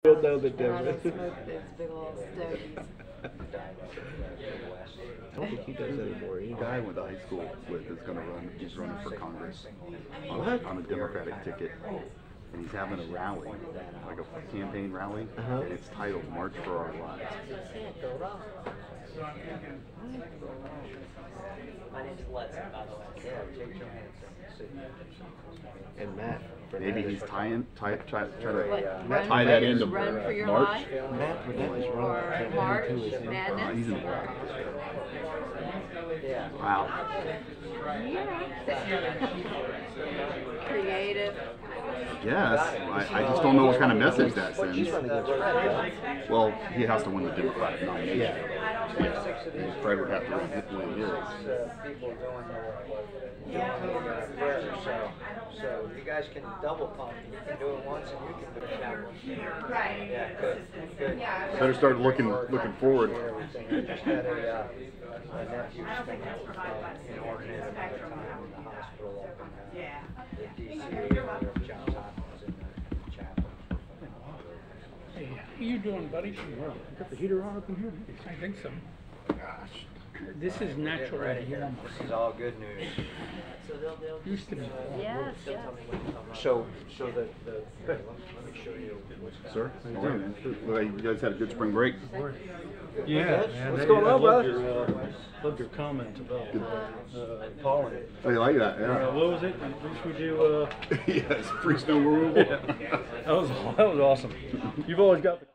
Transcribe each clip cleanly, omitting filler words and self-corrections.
You'll know the And I don't difference. smoke those big old stogies. I don't think he does anymore The either. guy I went to high school with is going to run. He's running for Congress What? on a Democratic ticket, and he's having a rally, like a campaign rally, Uh-huh. and it's titled "March for Our Lives." My name's Letson, by the way. Yeah, Jake Johansson. And Matt. Maybe he's trying What, to run tie that for- into run for your March. life? Matt Burnett is Or running March too, isn't he? Madness? He's in the black. Yeah. Wow. Creative. Yes. I just don't know what kind of message that sends. He's running against Fred. Well, he has to win the Democratic nomination. Yeah. And Fred would have to win his. People doing the prayer, so you guys can double pump. You can do it once and you can do it that one. Right. Yeah, good. Better start looking forward. Everything. I just had a nephew spend in Oregon another time in the hospital up in DC area of Johns Hopkins in the chapel. Hey, how you doing, buddy? Got the heater on up in here? I think so. Gosh, this is natural right here. This is all good news. Used to be. Yes, yes. So the let me show you. Sir, how are you, man? Well, you guys had a good spring break. Yeah, man. What's going on, brother? Loved your comment about pollen. Oh, you like that? Yeah. What was it? At least we do. Yes, free snow removal. That was awesome. You've always got the.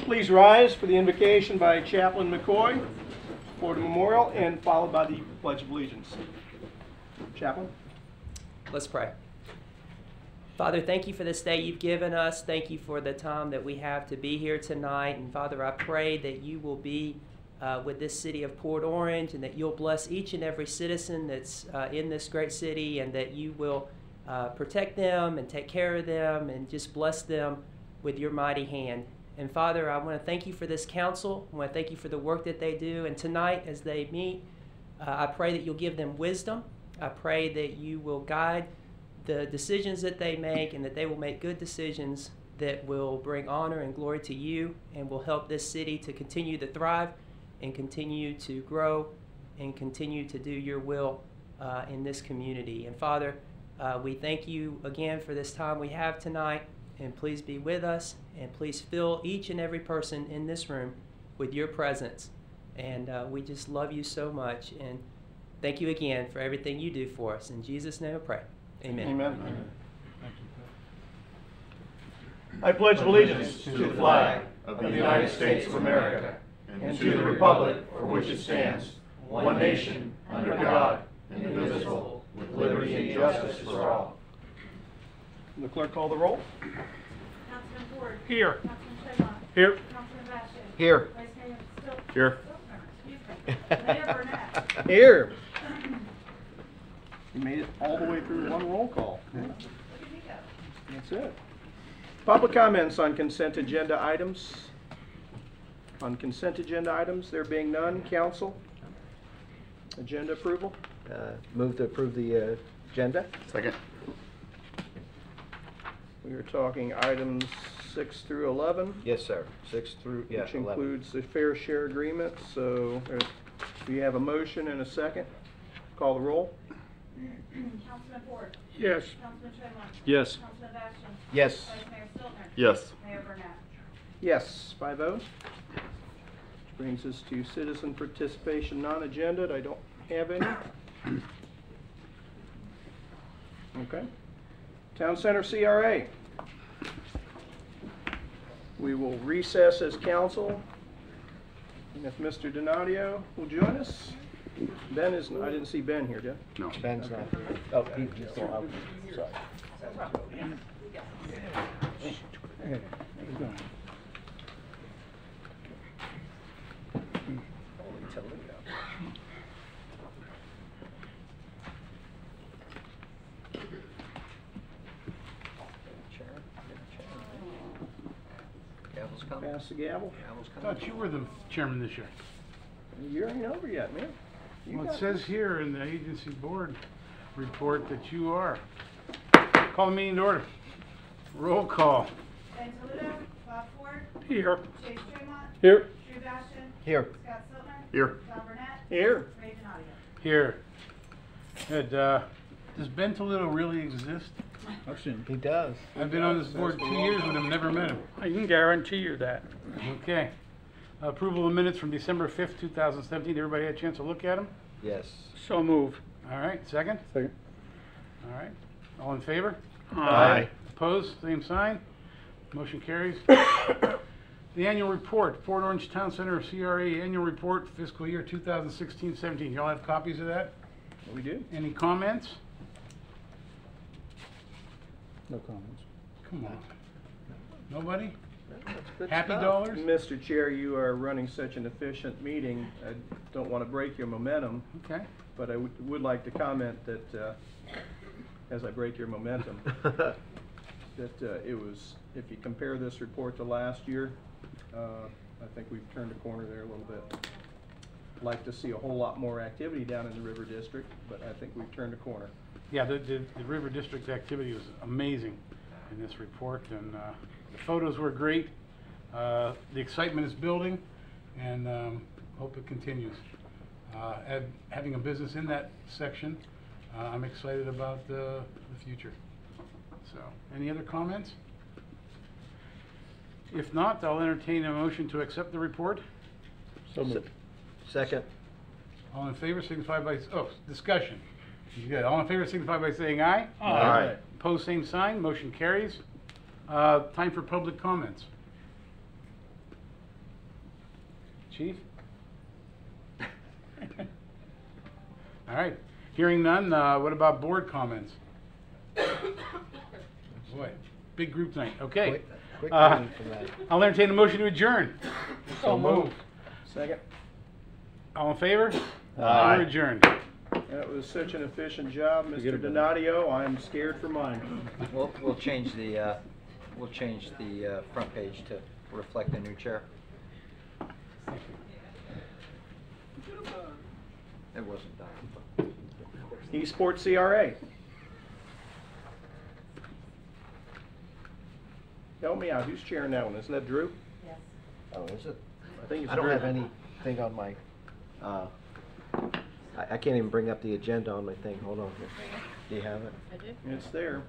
please rise for the invocation by Chaplain McCoy for the memorial and followed by the Pledge of Allegiance. Chaplain? Let's pray. Father, thank you for this day you've given us. Thank you for the time that we have to be here tonight. And Father, I pray that you will be with this city of Port Orange and that you'll bless each and every citizen that's in this great city and that you will protect them and take care of them and just bless them with your mighty hand. And Father, I want to thank you for this council. I want to thank you for the work that they do. And tonight as they meet, I pray that you'll give them wisdom. I pray that you will guide the decisions that they make and that they will make good decisions that will bring honor and glory to you and will help this city to continue to thrive and continue to grow and continue to do your will in this community. And Father, we thank you again for this time we have tonight, and please be with us and please fill each and every person in this room with your presence. And we just love you so much, and thank you again for everything you do for us. In Jesus' name I pray. Amen. Amen. I pledge allegiance to the flag of the United States of America and to the republic for which it stands, one nation, under God, indivisible, with liberty and justice for all. Will the clerk call the roll? Councilman Ford. Here. Councilman Tremont. Here. Councilman Bastian. Here. Vice Mayor Stiltner. Here. Excuse me. Mayor Burnett. Here. You made it all the way through one roll call. That's it. Public comments on consent agenda items. On consent agenda items, there being none, council. Agenda approval. Move to approve the agenda. Second. We are talking items 6 through 11. Yes, sir. 6 through, yeah, Which 11. includes the fair share agreement. So we have a motion and a second. Call the roll. Councilman Ford. Yes. Councilman Tremont. Yes. Councilman Bastian. Yes. Vice Mayor Stiltner. Yes. Mayor Burnett. Yes, 5-0. Which brings us to citizen participation non-agended. I don't have any. Okay. Town Center CRA. We will recess as council. And if Mr. Donadio will join us. Ben is, I didn't see Ben here, did I? No. Ben's not here. Oh, he's still out. Sorry. Gavel's coming. Pass the gavel. Gavel's I coming. thought you were the chairman this year. The year ain't over yet, man. You Well, it got says this. here in the agency board report that you are. Call the meeting to order. Roll call. Ben Toledo. Bob Ford. Here. Chase Tremont. Here. Drew Bastian. Here. Scott Stiltner. Here. John Burnett. Here. Ray Donadio. Here. Good. Does Ben Toledo really exist? I've seen. He does. I've been on this board 2 years with him, never met him. I can guarantee you that. Okay. Approval of minutes from December 5th, 2017. Everybody had a chance to look at them? Yes. So move. All right. Second? Second. All right. All in favor? Aye. Opposed? Same sign. Motion carries. The annual report, Port Orange Town Center CRA Annual Report, fiscal year 2016-17. Y'all have copies of that? We do. Any comments? No comments. Come on. Nobody? That's good Happy stuff. dollars? Mr. Chair, you are running such an efficient meeting. I don't want to break your momentum, Okay. but I would like to comment that, as I break your momentum, that it was, if you compare this report to last year, I think we've turned a corner there a little bit. Like to see a whole lot more activity down in the River District, but I think we've turned a corner. Yeah, the River District activity was amazing in this report, and the photos were great. The excitement is building, and hope it continues. Having a business in that section, I'm excited about the future. So, any other comments? If not, I'll entertain a motion to accept the report. So moved. Second. All in favor, signify by, discussion. Good. All in favor, signify by saying aye. Aye. Opposed, same sign. Motion carries. Time for public comments. Chief? All right, hearing none, what about board comments? Boy, big group tonight, okay. Quick Uh, meeting from that. I'll entertain a motion to adjourn. So moved. Second. All in favor? Aye. We're adjourned. That was such an efficient job, Mr. Donadio. I'm scared for mine. We'll change the front page to reflect the new chair. It wasn't done. Esports CRA. Help me out. Who's chairing that one? Isn't that Drew? Yes. Oh, is it? I think it's I don't Drew. have anything on my, I can't even bring up the agenda on my thing. Hold on here. Do you have it? I do. It's there.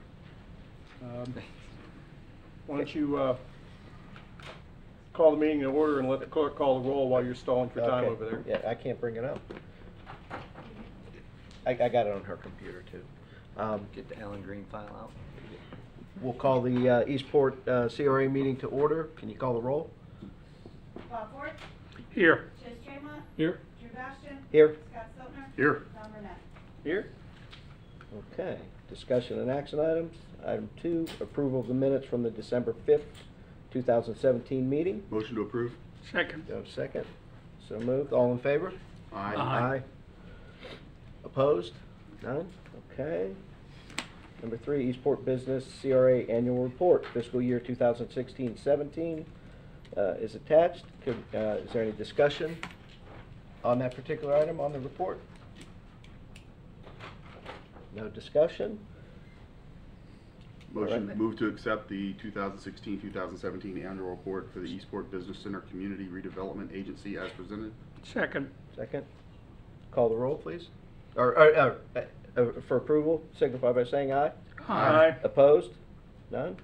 Why don't you call the meeting to order and let the clerk call the roll while you're stalling for time Okay. over there. Yeah, I can't bring it up. I got it on her computer too. Get the Ellen Green file out. We'll call the Eastport CRA meeting to order. Can you call the roll? Bob Ford, Here. Chase Tremont, Here. Drew Bastian, Here. Scott Stiltner, Here. Tom Burnett. Here? Okay. Discussion and action items. Item 2, approval of the minutes from the December 5th, 2017 meeting. Motion to approve? Second. Do I have a second? So moved. All in favor? Aye. Aye. Opposed? None? Okay. Number 3, Eastport Business CRA Annual Report, fiscal year 2016-17 is attached. Is there any discussion on that particular item on the report? No discussion? Motion, Alright. move to accept the 2016-2017 annual report for the Eastport Business Center Community Redevelopment Agency as presented. Second. Second. Call the roll, please. For approval, signify by saying aye. Aye. Opposed? None?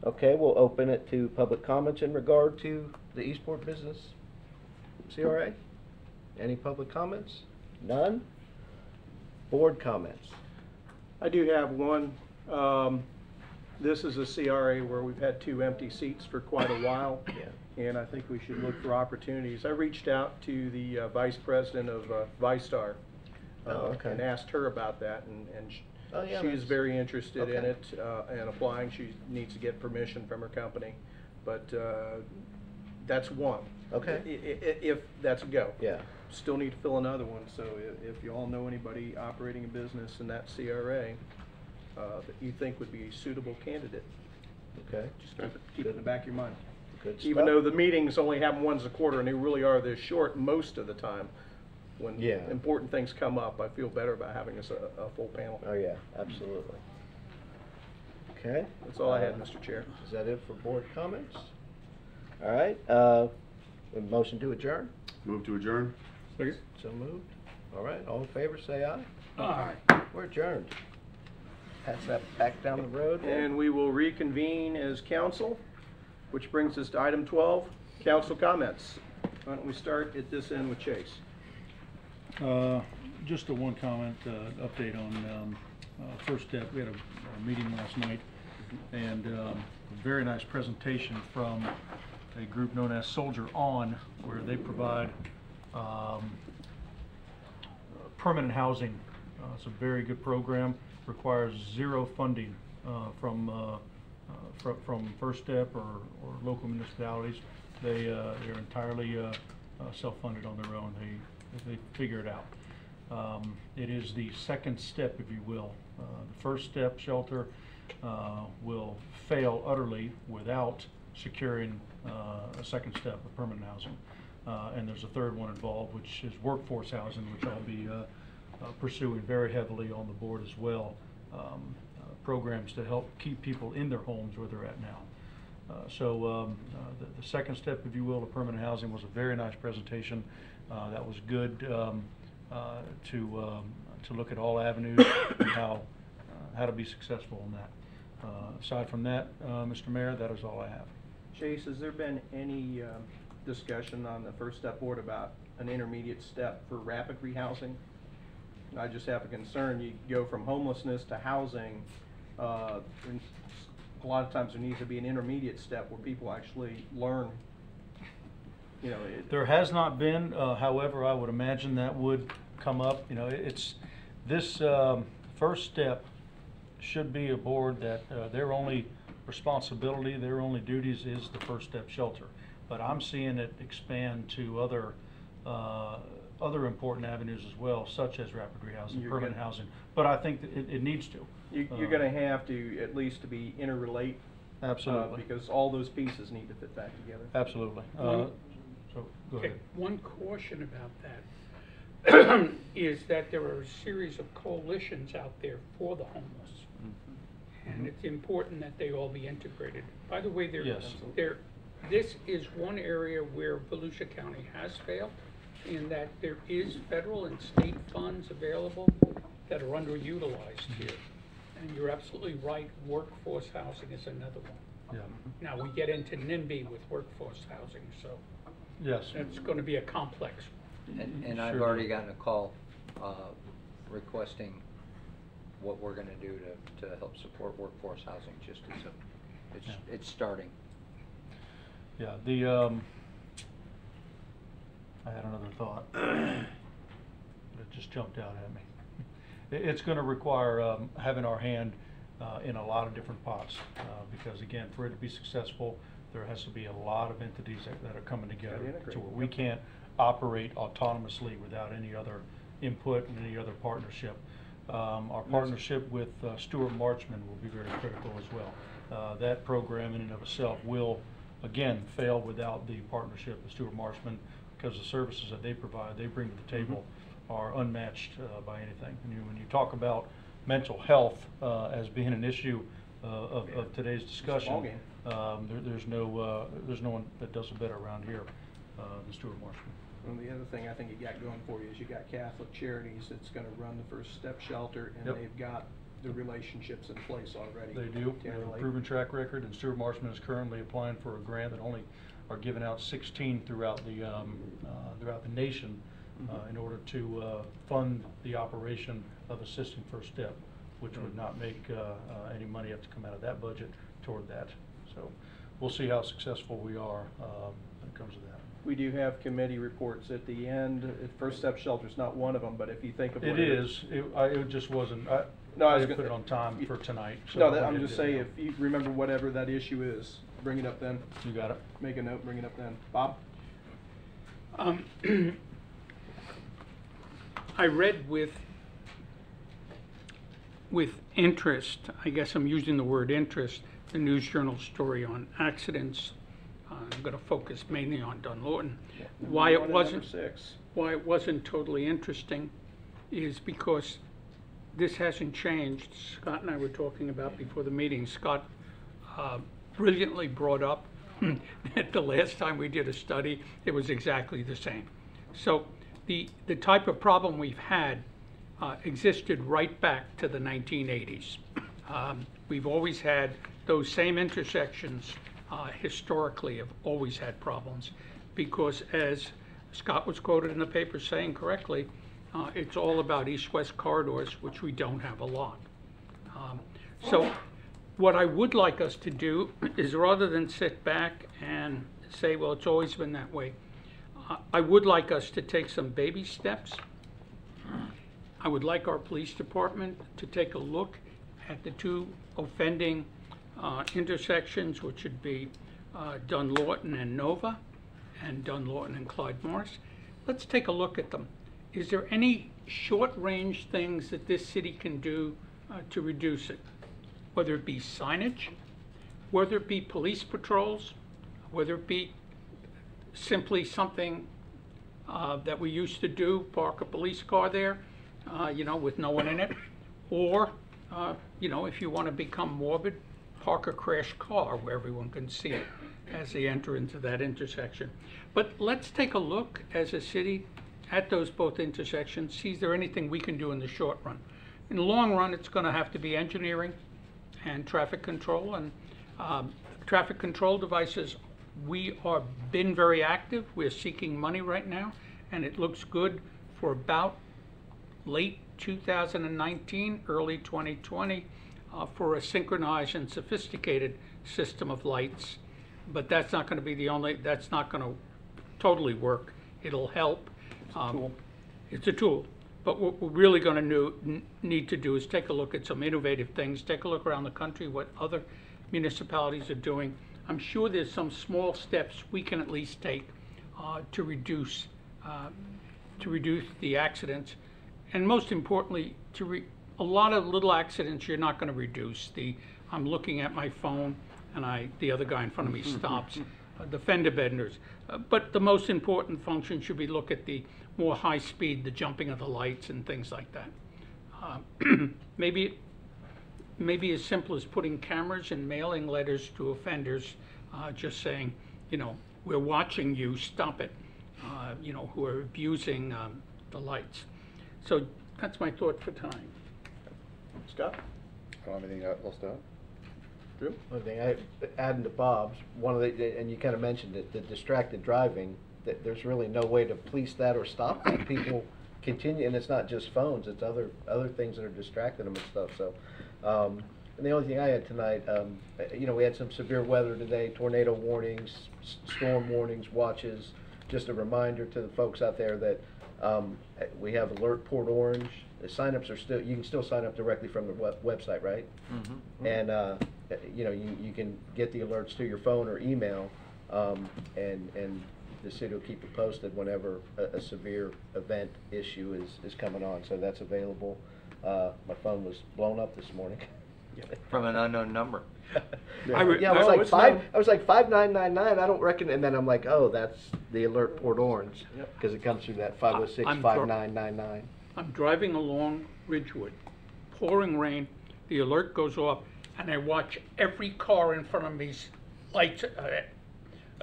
Okay, we'll open it to public comments in regard to the Eastport Business CRA. Any public comments? None? Board comments? I do have one. This is a CRA where we've had 2 empty seats for quite a while. Yeah. And I think we should look for opportunities. I reached out to the vice president of ViStar Okay. and asked her about that, and Oh, yeah, she's that's- very interested in okay. it and applying. She needs to get permission from her company, but that's one. Okay. If that's a go. Yeah. Still need to fill another one, so if you all know anybody operating a business in that CRA that you think would be a suitable candidate, Okay. just keep it in the back of your mind. Good Even stuff. though the meetings only happen once a quarter and they really are this short most of the time, when Yeah. important things come up, I feel better about having a full panel. Oh, yeah, absolutely. Okay. That's all I had, Mr. Chair. Is that it for board comments? All right, a motion to adjourn? Move to adjourn? So moved. All right, all in favor, say aye. Aye. We're adjourned. Pass that back down the road. And we will reconvene as council, which brings us to item 12, council comments. Why don't we start at this end with Chase? Just a one comment, update on First Step. We had a meeting last night, and a very nice presentation from a group known as Soldier On, where they provide permanent housing. It's a very good program, requires zero funding from First Step or local municipalities. They're entirely self-funded on their own. They figure it out. It is the second step, if you will. The First Step shelter will fail utterly without securing a second step of permanent housing. And there's a third one involved, which is workforce housing, which I'll be pursuing very heavily on the board as well. Programs to help keep people in their homes where they're at now. The second step, if you will, of permanent housing was a very nice presentation. That was good to look at all avenues and how to be successful in that. Aside from that, Mr. Mayor, that is all I have. Chase, has there been any discussion on the First Step Board about an intermediate step for rapid rehousing? I just have a concern. You go from homelessness to housing. A lot of times there needs to be an intermediate step where people actually learn you know, There has not been, however, I would imagine that would come up. You know, it's, this First Step should be a board that their only responsibility, their only duties is the First Step shelter. But I'm seeing it expand to other important avenues as well, such as rapid rehousing, You're permanent gonna- housing. But I think that it needs to. you're gonna have to, at least to be interrelate. Absolutely. Because all those pieces need to fit back together. Absolutely. So, go Okay, ahead. one caution about that is that there are a series of coalitions out there for the homeless. And it's important that they all be integrated. By the way, Yes. this is one area where Volusia County has failed, in that there is federal and state funds available that are underutilized here. And you're absolutely right, workforce housing is another one. Yeah. Now, we get into NIMBY with workforce housing, so Yes. it's gonna be a complex. And I've Sure. already gotten a call requesting what we're gonna do to help support workforce housing, just as it's starting. Yeah, I had another thought, but it just jumped out at me. It's gonna require having our hand in a lot of different pots, because again, for it to be successful, there has to be a lot of entities that are coming together Gotta integrate. to where we can't operate autonomously without any other input and any other partnership. Our partnership with Stuart Marchman will be very critical as well. That program in and of itself will, again, fail without the partnership with Stuart Marchman, because the services that they provide, they bring to the table, are unmatched by anything. And when you talk about mental health as being an issue of today's discussion, there's no one that does it better around here than Stuart Marchman. And the other thing I think you got going for you is you got Catholic Charities that's gonna run the First Step shelter, and Yep. they've got the relationships in place already. They do. They have a proven track record, and Stuart Marchman is currently applying for a grant that only are given out 16 throughout the nation in order to fund the operation of assisting First Step, which would not make any money have to come out of that budget toward that. So we'll see how successful we are when it comes to that. We do have committee reports at the end. First Step Shelter's not one of them, but if you think of what It is. It just wasn't. No, I I was didn't put it gonna- on time for tonight. So No, I'll I'm get just it saying, now. if you remember whatever that issue is, bring it up then. You got it. Make a note, bring it up then. Bob? I read with interest, I guess I'm using the word interest, the News Journal story on accidents. I'm going to focus mainly on Dunlawton. Why it wasn't totally interesting is because this hasn't changed. Scott and I were talking about before the meeting. Scott brilliantly brought up that the last time we did a study, it was exactly the same. So the type of problem we've had existed right back to the 1980s. We've always had those same intersections historically have always had problems because, as Scott was quoted in the paper saying correctly, it's all about east-west corridors, which we don't have a lot. So what I would like us to do is, rather than sit back and say, well, it's always been that way, I would like us to take some baby steps. I would like our police department to take a look at the two offending intersections, which would be Dunlawton and Nova, and Dunlawton and Clyde Morris. Let's take a look at them. Is there any short-range things that this city can do to reduce it? Whether it be signage, whether it be police patrols, whether it be simply something that we used to do, park a police car there, you know, with no one in it, or, you know, if you want to become morbid, park a crashed car where everyone can see it as they enter into that intersection. But let's take a look as a city at those both intersections, see is there anything we can do in the short run. In the long run, it's going to have to be engineering and traffic control, and traffic control devices. We are been very active. We're seeking money right now, and it looks good for about late 2019, early 2020, for a synchronized and sophisticated system of lights. But that's not going to be the only, that's not going to totally work. It'll help. It's a tool. But what we're really going to need to do is take a look at some innovative things, take a look around the country, what other municipalities are doing. I'm sure there's some small steps we can at least take to reduce the accidents. And most importantly, a lot of little accidents you're not going to reduce. I'm looking at my phone and the other guy in front of me stops. The fender benders. But the most important function should be look at the more high speed, the jumping of the lights and things like that. Maybe as simple as putting cameras and mailing letters to offenders, just saying, you know, we're watching you, stop it, you know, who are abusing the lights. So that's my thought for time. Scott? I don't have anything else to add. Drew? One thing, adding to Bob's, and you kind of mentioned it, the distracted driving, that there's really no way to police that or stop that. People continue, and it's not just phones, it's other things that are distracting them and stuff, so. And the only thing I had tonight, you know, we had some severe weather today, tornado warnings, storm warnings, watches. Just a reminder to the folks out there that we have Alert Port Orange. The signups are still, you can still sign up directly from the website, right? Mm-hmm. And you know, you can get the alerts to your phone or email, and the city will keep you posted whenever a severe event issue is coming on. So that's available. My phone was blown up this morning. From an unknown number. I was like 5999. I don't reckon. And then I'm like, oh, that's the Alert Port Orange, because it comes through that 506-5999. I'm driving along Ridgewood, pouring rain. The alert goes off, and I watch every car in front of me's lights,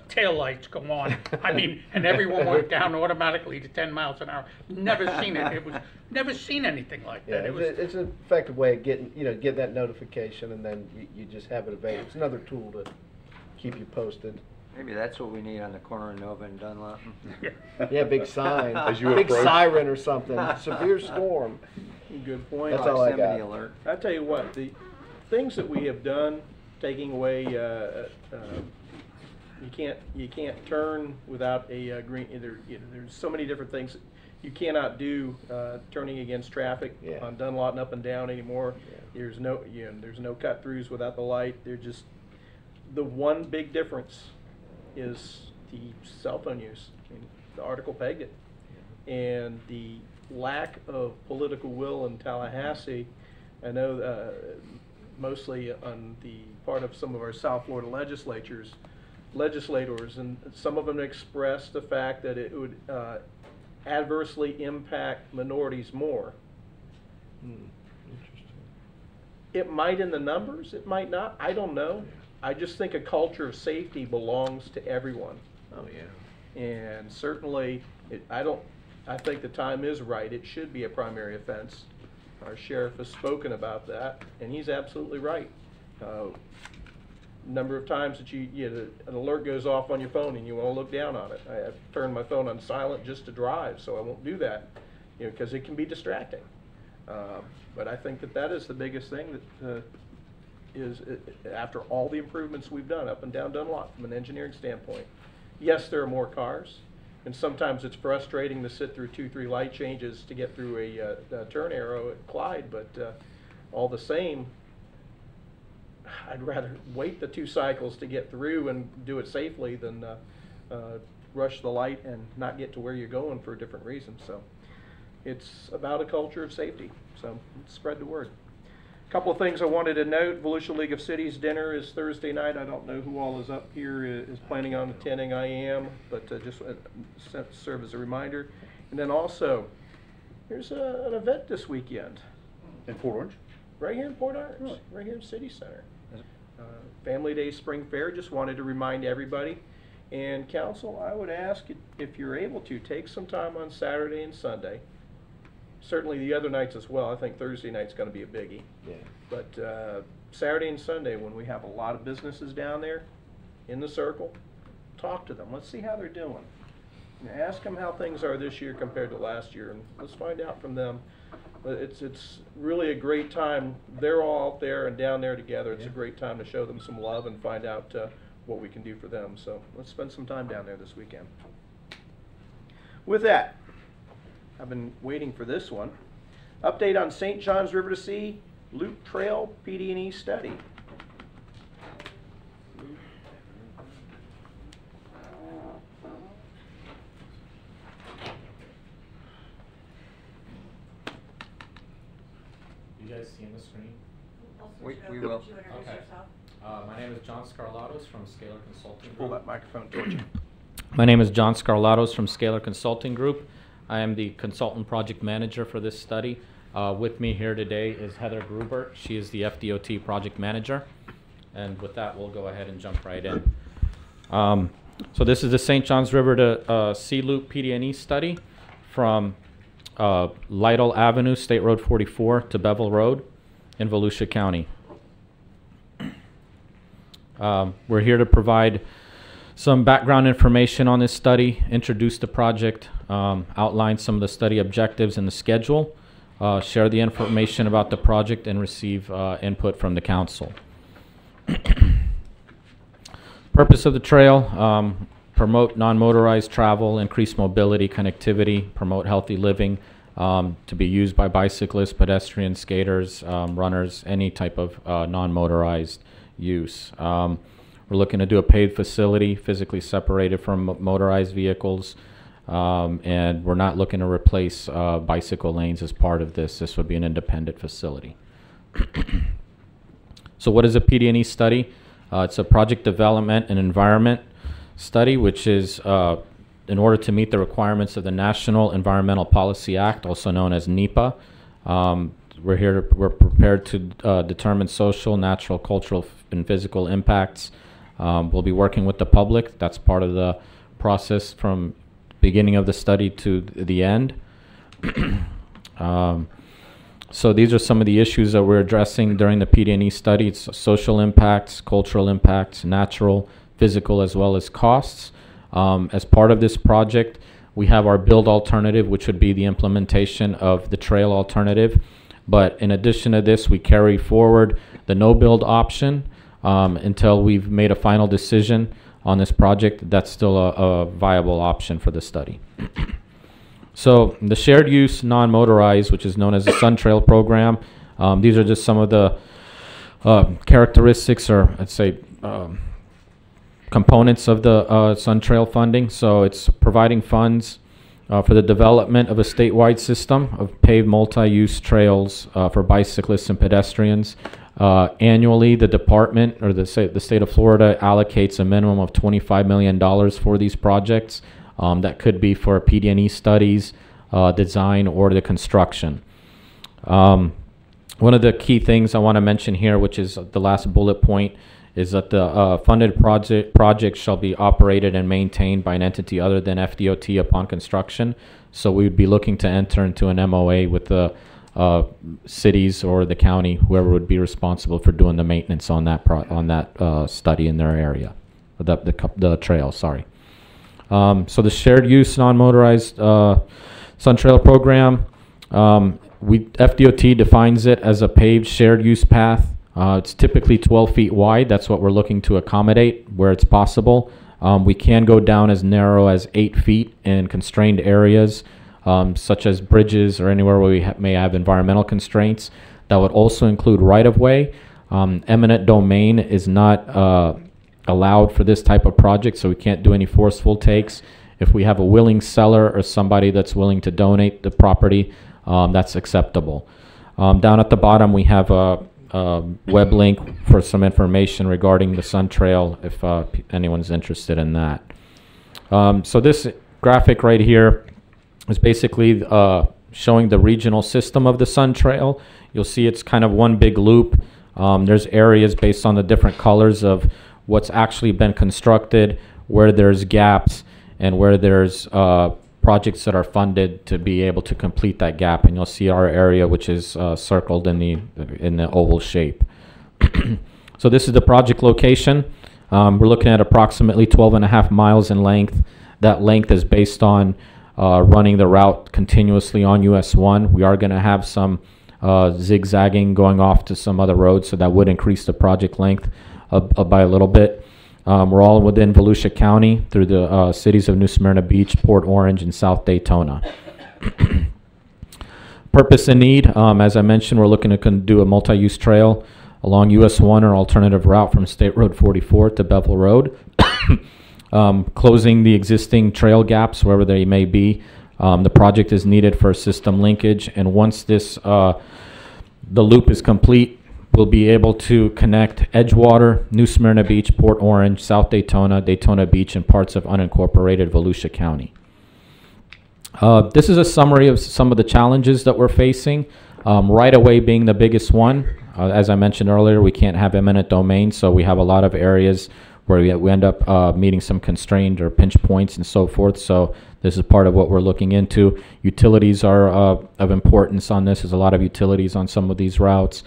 tail lights go on. I mean, and everyone went down automatically to 10 miles an hour. Never seen it. It was never seen anything like that. Yeah, it's an effective way of getting that notification, and then you just have it available. It's another tool to keep you posted. Maybe that's what we need on the corner of Nova and Dunlop. Yeah, big sign, As you big approach. siren or something. Severe storm. Good point. That's all I got. Proximity alert. I tell you what, the things that we have done, taking away, you can't turn without a green. There's so many different things you cannot do, turning against traffic on Dunlop and up and down anymore. Yeah. There's no cut throughs without the light. They're just, the one big difference is the cell phone use. I mean, the article pegged it, and the lack of political will in Tallahassee. I know mostly on the part of some of our South Florida legislators, and some of them expressed the fact that it would adversely impact minorities more. Interesting. It might in the numbers, it might not, I don't know. I just think a culture of safety belongs to everyone. Oh yeah. And certainly, I think the time is right. It should be a primary offense. Our sheriff has spoken about that, and he's absolutely right. Number of times that an alert goes off on your phone and you want to look down on it. I've turned my phone on silent just to drive, so I won't do that, because it can be distracting. But I think that is the biggest thing that is, after all the improvements we've done up and down Dunlop from an engineering standpoint. Yes, there are more cars, and sometimes it's frustrating to sit through 2-3 light changes to get through a turn arrow at Clyde, but all the same, I'd rather wait the 2 cycles to get through and do it safely than rush the light and not get to where you're going for a different reason. So it's about a culture of safety, so let's spread the word. A couple of things I wanted to note. Volusia League of Cities dinner is Thursday night. I don't know who all is up here is planning on attending. I am, but just serve as a reminder. And then also, there's an event this weekend. In Port Orange? Right here in Port Orange, really? Right here in City Center. Family Day Spring Fair, just wanted to remind everybody. And council, I would ask if you're able to, take some time on Saturday and Sunday. Certainly the other nights as well. I think Thursday night's going to be a biggie. Yeah. But Saturday and Sunday, when we have a lot of businesses down there in the circle, talk to them. Let's see how they're doing. And ask them how things are this year compared to last year, and let's find out from them. But it's really a great time. They're all out there and down there together. It's a great time to show them some love and find out what we can do for them. So let's spend some time down there this weekend. With that, I've been waiting for this one. Update on St. John's River to Sea Loop Trail PD&E study. You guys see on the screen? We will. Okay. My name is John Scarlatos from Scalar Consulting Group. Pull that microphone towards you. My name is John Scarlatos from Scalar Consulting Group. I am the consultant project manager for this study. With me here today is Heather Gruber. She is the FDOT project manager. And with that, we'll go ahead and jump right in. So this is the St. John's River to Sea Loop PD&E study from Lytle Avenue, State Road 44 to Bevel Road in Volusia County. We're here to provide some background information on this study, introduce the project, outline some of the study objectives and the schedule, share the information about the project, and receive input from the council. Purpose of the trail, promote non-motorized travel, increase mobility, connectivity, promote healthy living, to be used by bicyclists, pedestrians, skaters, runners, any type of non-motorized use. We're looking to do a paved facility, physically separated from motorized vehicles, and we're not looking to replace bicycle lanes as part of this. This would be an independent facility. So what is a PD&E study? It's a project development and environment study, which is in order to meet the requirements of the National Environmental Policy Act, also known as NEPA. We're prepared to determine social, natural, cultural, and physical impacts. We'll be working with the public. That's part of the process from beginning of the study to the end. So these are some of the issues that we're addressing during the PD&E study. It's social impacts, cultural impacts, natural, physical, as well as costs. As part of this project, we have our build alternative, which would be the implementation of the trail alternative. But in addition to this, we carry forward the no-build option until we've made a final decision on this project. That's still a viable option for the study. So the shared use non-motorized, which is known as the Sun Trail program, these are just some of the characteristics, or I'd say components of the Sun Trail funding. So it's providing funds for the development of a statewide system of paved multi-use trails for bicyclists and pedestrians. Annually, the department, or the state of Florida, allocates a minimum of $25 million for these projects. That could be for PD&E studies, design, or the construction. One of the key things I want to mention here, which is the last bullet point, is that the funded project shall be operated and maintained by an entity other than FDOT upon construction. So we would be looking to enter into an MOA with the cities or the county, whoever would be responsible for doing the maintenance on that study in their area, the trail. Sorry. So the shared use non-motorized Sun Trail program, FDOT defines it as a paved shared use path. It's typically 12 feet wide. That's what we're looking to accommodate where it's possible. We can go down as narrow as 8 feet in constrained areas, such as bridges or anywhere where we may have environmental constraints. That would also include right-of-way. Eminent domain is not allowed for this type of project, so we can't do any forceful takes. If we have a willing seller or somebody that's willing to donate the property, that's acceptable. Down at the bottom, we have a web link for some information regarding the Sun Trail if anyone's interested in that. So this graphic right here is basically showing the regional system of the Sun Trail. You'll see it's kind of one big loop. There's areas based on the different colors of what's actually been constructed, where there's gaps, and where there's projects that are funded to be able to complete that gap. And you'll see our area, which is circled in the oval shape. So this is the project location. We're looking at approximately 12.5 miles in length. That length is based on running the route continuously on US 1. We are going to have some zigzagging going off to some other roads, so that would increase the project length by a little bit. We're all within Volusia County through the cities of New Smyrna Beach, Port Orange, and South Daytona. Purpose and need, as I mentioned, we're looking to do a multi-use trail along US 1 or alternative route from State Road 44 to Bevel Road, closing the existing trail gaps wherever they may be. The project is needed for system linkage, and once this the loop is complete, we'll be able to connect Edgewater, New Smyrna Beach, Port Orange, South Daytona, Daytona Beach, and parts of unincorporated Volusia County. This is a summary of some of the challenges that we're facing. Right-of-way being the biggest one. As I mentioned earlier, we can't have eminent domain, so we have a lot of areas where we end up meeting some constrained or pinch points and so forth. So this is part of what we're looking into. Utilities are of importance on this. There's a lot of utilities on some of these routes.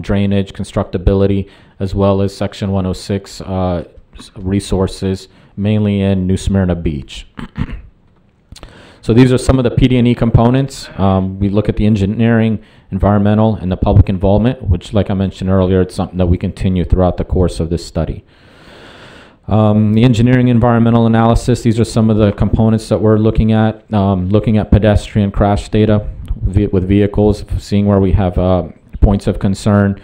Drainage, constructability, as well as Section 106 resources, mainly in New Smyrna Beach. So these are some of the PD&E components. We look at the engineering, environmental, and the public involvement, which, like I mentioned earlier, it's something that we continue throughout the course of this study. The engineering environmental analysis, these are some of the components that we're looking at pedestrian crash data with vehicles, seeing where we have points of concern,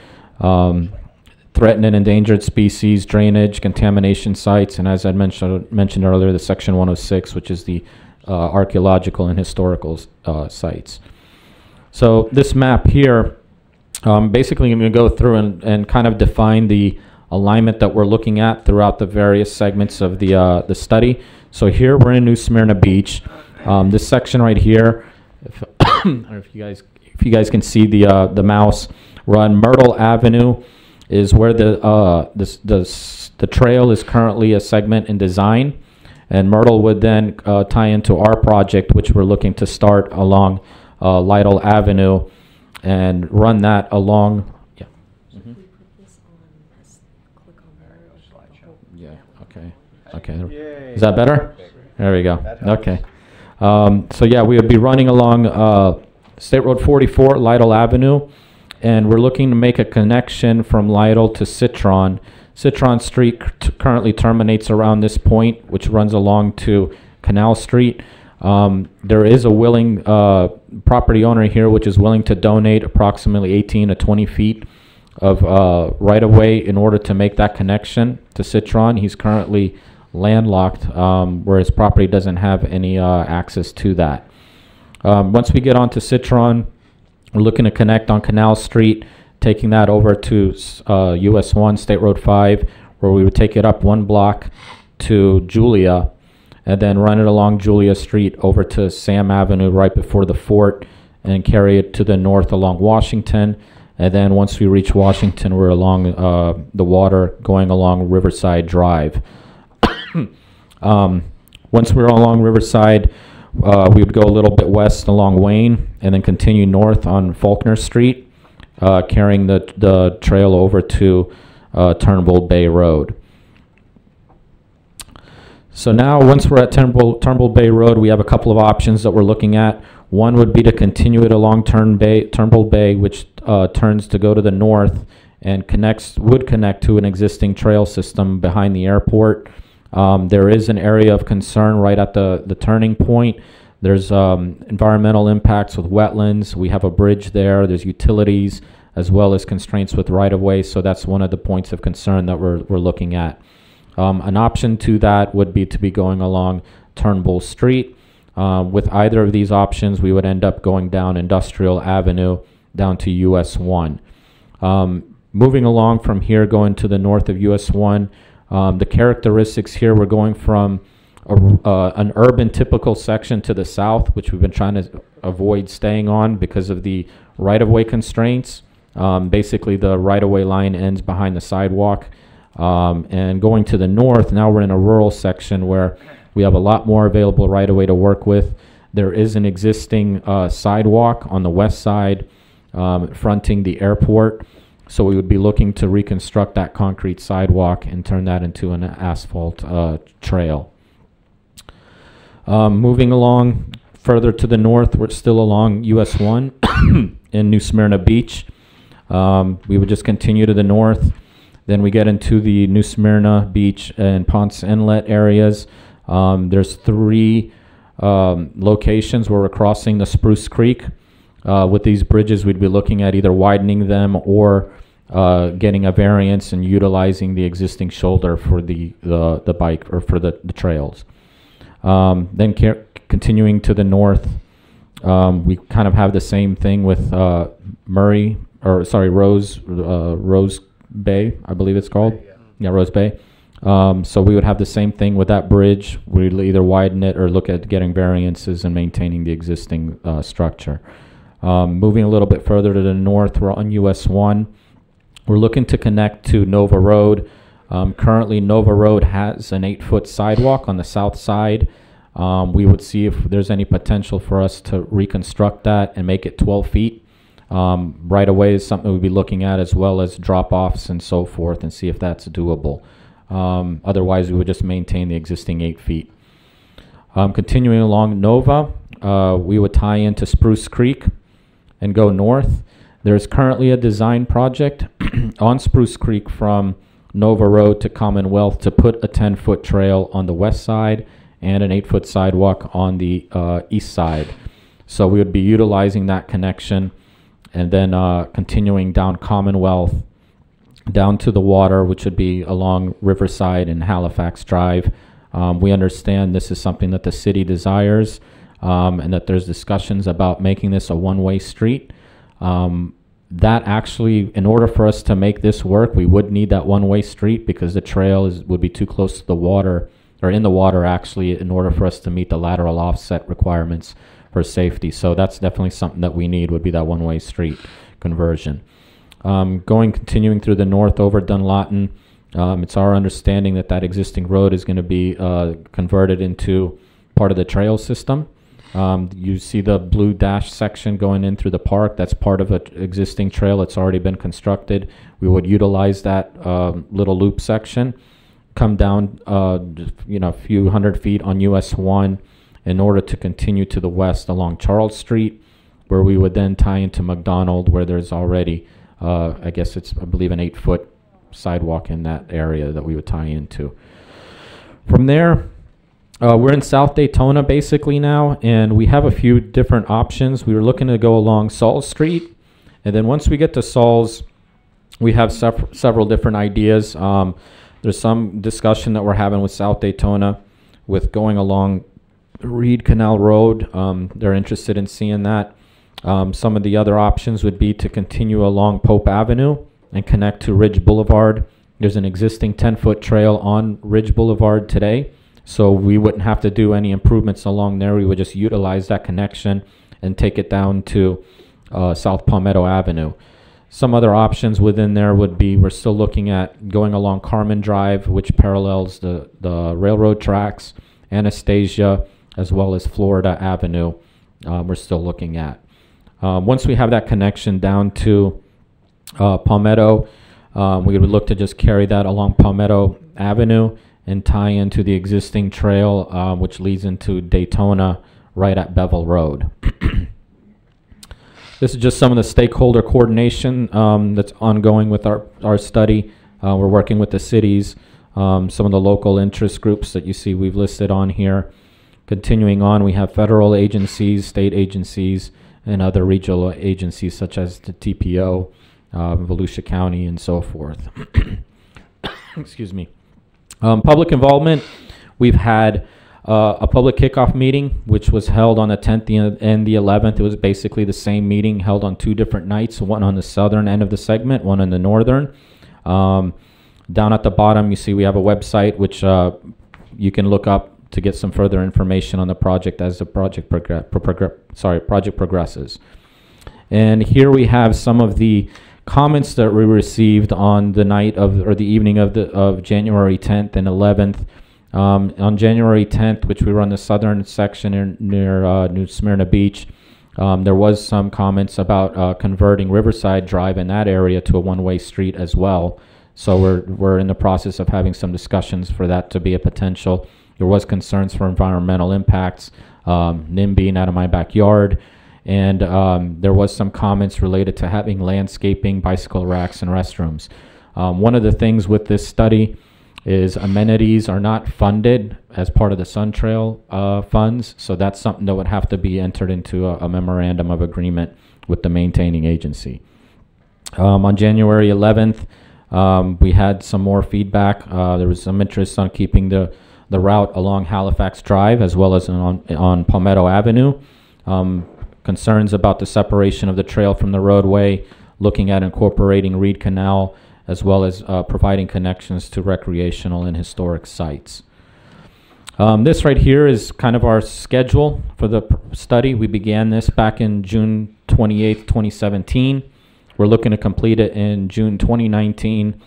threatened and endangered species, drainage, contamination sites, and as I mentioned earlier, the Section 106, which is the archaeological and historical sites. So this map here, basically I'm going to go through and kind of define the alignment that we're looking at throughout the various segments of the study. So here we're in New Smyrna Beach. This section right here, I don't know if you guys can see the mouse. We're on Myrtle Avenue, is where the trail is currently a segment in design. And Myrtle would then tie into our project, which we're looking to start along Lytle Avenue and run that along. Yeah. Mm-hmm. Yeah. Okay. Okay. Yay. Is that better? There we go. Okay. So yeah, we would be running along State Road 44, Lytle Avenue, and we're looking to make a connection from Lytle to Citron. Citron Street currently terminates around this point, which runs along to Canal Street. There is a willing property owner here which is willing to donate approximately 18 to 20 feet of right-of-way in order to make that connection to Citron. He's currently landlocked, where his property doesn't have any access to that. Once we get onto Citron, we're looking to connect on Canal Street, taking that over to US 1, State Road 5, where we would take it up one block to Julia, and then run it along Julia Street over to Sam Avenue right before the fort, and carry it to the north along Washington. And then once we reach Washington, we're along the water, going along Riverside Drive. Once we're along Riverside, we would go a little bit west along Wayne, and then continue north on Faulkner Street, carrying the trail over to Turnbull Bay Road. So now, once we're at Turnbull Bay Road, we have a couple of options that we're looking at. One would be to continue it along Turnbull Bay, which turns to go to the north and would connect to an existing trail system behind the airport. There is an area of concern right at the turning point. There's environmental impacts with wetlands. We have a bridge there. There's utilities, as well as constraints with right-of-way. So that's one of the points of concern that we're looking at. An option to that would be to be going along Turnbull Street. With either of these options, we would end up going down Industrial Avenue down to US 1. Moving along from here, going to the north of US 1, the characteristics here, we're going from an urban typical section to the south, which we've been trying to avoid staying on because of the right-of-way constraints. Basically, the right-of-way line ends behind the sidewalk. And going to the north, now we're in a rural section where we have a lot more available right-of-way to work with. There is an existing sidewalk on the west side fronting the airport. So we would be looking to reconstruct that concrete sidewalk and turn that into an asphalt trail. Moving along further to the north, we're still along US 1 in New Smyrna Beach. We would just continue to the north. Then we get into the New Smyrna Beach and Ponce Inlet areas. There's 3 locations where we're crossing the Spruce Creek. With these bridges, we'd be looking at either widening them or getting a variance and utilizing the existing shoulder for the bike or for the trails. Then continuing to the north, we kind of have the same thing with Rose Bay, I believe it's called. Yeah, Rose Bay. So we would have the same thing with that bridge. We'd either widen it or look at getting variances and maintaining the existing structure. Moving a little bit further to the north, we're on US 1. We're looking to connect to Nova Road. Currently, Nova Road has an 8-foot sidewalk on the south side. We would see if there's any potential for us to reconstruct that and make it 12 feet. Right away is something we'd be looking at, as well as drop-offs and so forth, and see if that's doable. Otherwise, we would just maintain the existing 8 feet. Continuing along Nova, we would tie into Spruce Creek and go north. There's currently a design project on Spruce Creek from Nova Road to Commonwealth to put a 10-foot trail on the west side and an 8-foot sidewalk on the east side. So we would be utilizing that connection and then continuing down Commonwealth down to the water, which would be along Riverside and Halifax Drive. We understand this is something that the city desires, and that there's discussions about making this a one-way street. That actually, in order for us to make this work, we would need that one-way street because the trail would be too close to the water, or in the water actually, in order for us to meet the lateral offset requirements for safety. So that's definitely something that we need, would be that one-way street conversion. Continuing through the north over Dunlawton, it's our understanding that that existing road is going to be converted into part of the trail system. You see the blue dash section going in through the park. That's part of an existing trail. It's already been constructed. We would utilize that little loop section, come down a few hundred feet on US 1 in order to continue to the west along Charles Street, where we would then tie into McDonald, where there's already, I believe an 8-foot sidewalk in that area that we would tie into. From there, we're in South Daytona basically now, and we have a few different options. We were looking to go along Saul Street, and then once we get to Saul's, we have several different ideas. There's some discussion that we're having with South Daytona with going along Reed Canal Road. They're interested in seeing that. Some of the other options would be to continue along Pope Avenue and connect to Ridge Boulevard. There's an existing 10-foot trail on Ridge Boulevard today, so we wouldn't have to do any improvements along there. We would just utilize that connection and take it down to South Palmetto Avenue. Some other options within there would be, we're still looking at going along Carmen Drive, which parallels the railroad tracks, Anastasia, as well as Florida Avenue. We're still looking at. Once we have that connection down to Palmetto, we would look to just carry that along Palmetto Avenue and tie into the existing trail, which leads into Daytona right at Bevel Road. This is just some of the stakeholder coordination that's ongoing with our study. We're working with the cities, some of the local interest groups that you see we've listed on here. Continuing on, we have federal agencies, state agencies, and other regional agencies such as the TPO, Volusia County, and so forth. Excuse me. Public involvement, we've had a public kickoff meeting, which was held on the 10th and the 11th. It was basically the same meeting held on 2 different nights, one on the southern end of the segment, one on the northern. Down at the bottom, you see we have a website, which you can look up to get some further information on the project as the project progresses. And here we have some of the comments that we received on the night of, or the evening of January 10th and 11th. On January 10th, which we were on the southern section near New Smyrna Beach, there was some comments about converting Riverside Drive in that area to a one-way street as well. So we're in the process of having some discussions for that to be a potential. There was concerns for environmental impacts, NIMBY out of my backyard, and there was some comments related to having landscaping, bicycle racks, and restrooms. One of the things with this study is amenities are not funded as part of the Sun Trail funds, so that's something that would have to be entered into a memorandum of agreement with the maintaining agency. On January 11th, we had some more feedback. There was some interest on keeping the route along Halifax Drive as well as on Palmetto Avenue. Concerns about the separation of the trail from the roadway, looking at incorporating Reed Canal, as well as providing connections to recreational and historic sites. This right here is kind of our schedule for the study. We began this back in June 28th, 2017. We're looking to complete it in June 2019.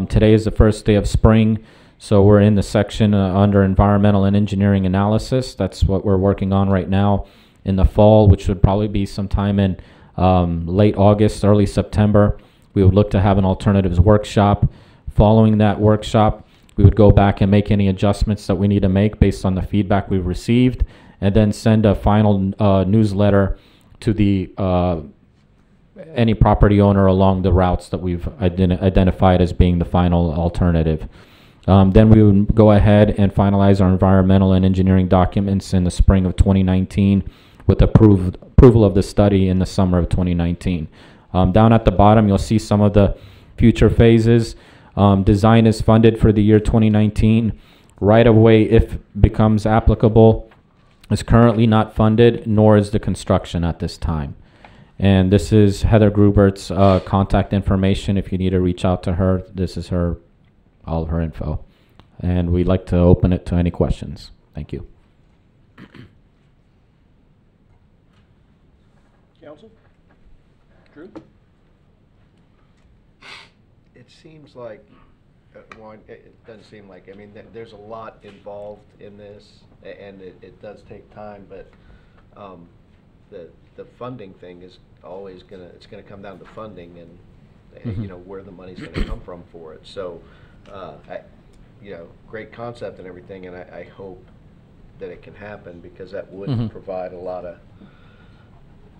Today is the first day of spring, so we're in the section under environmental and engineering analysis. That's what we're working on right now. In the fall, which would probably be sometime in late August, early September, we would look to have an alternatives workshop. Following that workshop, we would go back and make any adjustments that we need to make based on the feedback we've received, and then send a final newsletter to the any property owner along the routes that we've identified as being the final alternative. Then we would go ahead and finalize our environmental and engineering documents in the spring of 2019 with approval of the study in the summer of 2019. Down at the bottom, you'll see some of the future phases. Design is funded for the year 2019. Right of way, if becomes applicable, is currently not funded, nor is the construction at this time. And this is Heather Grubert's contact information. If you need to reach out to her, this is all of her info. And we'd like to open it to any questions. Thank you. Council? Drew? It seems like, it doesn't seem like, I mean, there's a lot involved in this, and it does take time, but the funding thing is always it's gonna come down to funding and you know, where the money's gonna come from for it. So, you know, great concept and everything, and I hope that it can happen, because that would provide a lot of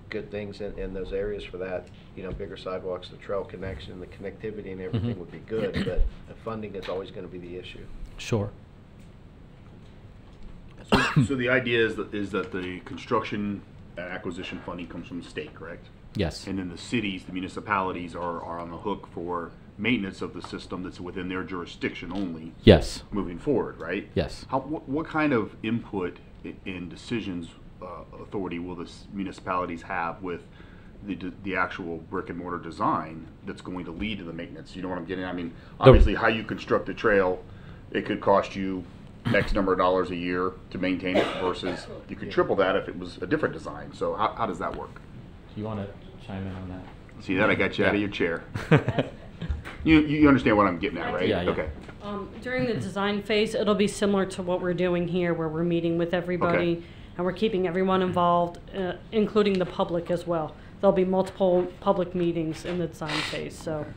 good things in those areas for that. You know, bigger sidewalks, the trail connection, the connectivity and everything would be good, but the funding is always going to be the issue. Sure. So the idea is that the construction and acquisition funding comes from the state, correct? Yes. And then the cities, the municipalities are on the hook for maintenance of the system that's within their jurisdiction only. Yes. Moving forward, right? Yes. What kind of input in decisions authority will the municipalities have with the actual brick and mortar design that's going to lead to the maintenance? You know what I'm getting at? I mean, obviously how you construct a trail, it could cost you X number of dollars a year to maintain it, versus you could triple that if it was a different design. So how does that work? Do you want to chime in on that? See that? I got you out of your chair. You understand what I'm getting at, right? Yeah. Okay. During the design phase, it'll be similar to what we're doing here, where we're meeting with everybody. Okay. And we're keeping everyone involved, including the public as well. There'll be multiple public meetings in the design phase, so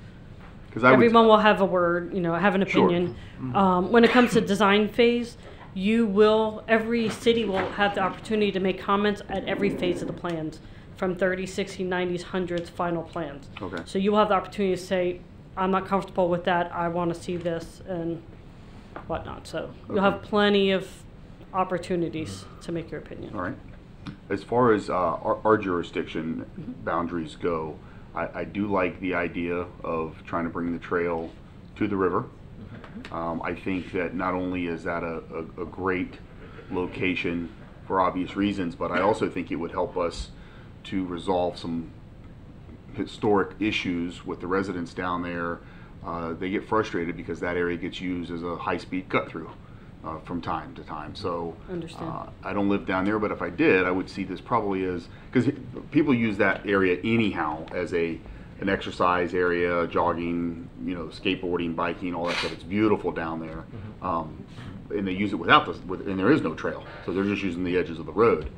everyone will have a word, you know, have an opinion. Sure. When it comes to design phase, every city will have the opportunity to make comments at every phase of the plans, from 30s, 60s, 90s, 100s, final plans. Okay. So you will have the opportunity to say, I'm not comfortable with that, I want to see this, and whatnot. So you'll have plenty of opportunities to make your opinion. All right. As far as our jurisdiction boundaries go, I do like the idea of trying to bring the trail to the river. I think that not only is that a great location for obvious reasons, but I also think it would help us to resolve some historic issues with the residents down there. They get frustrated because that area gets used as a high-speed cut-through from time to time. So I don't live down there, but if I did, I would see this probably as, because people use that area anyhow as an exercise area, jogging, you know, skateboarding, biking, all that stuff. It's beautiful down there. And they use it and there is no trail, so they're just using the edges of the road.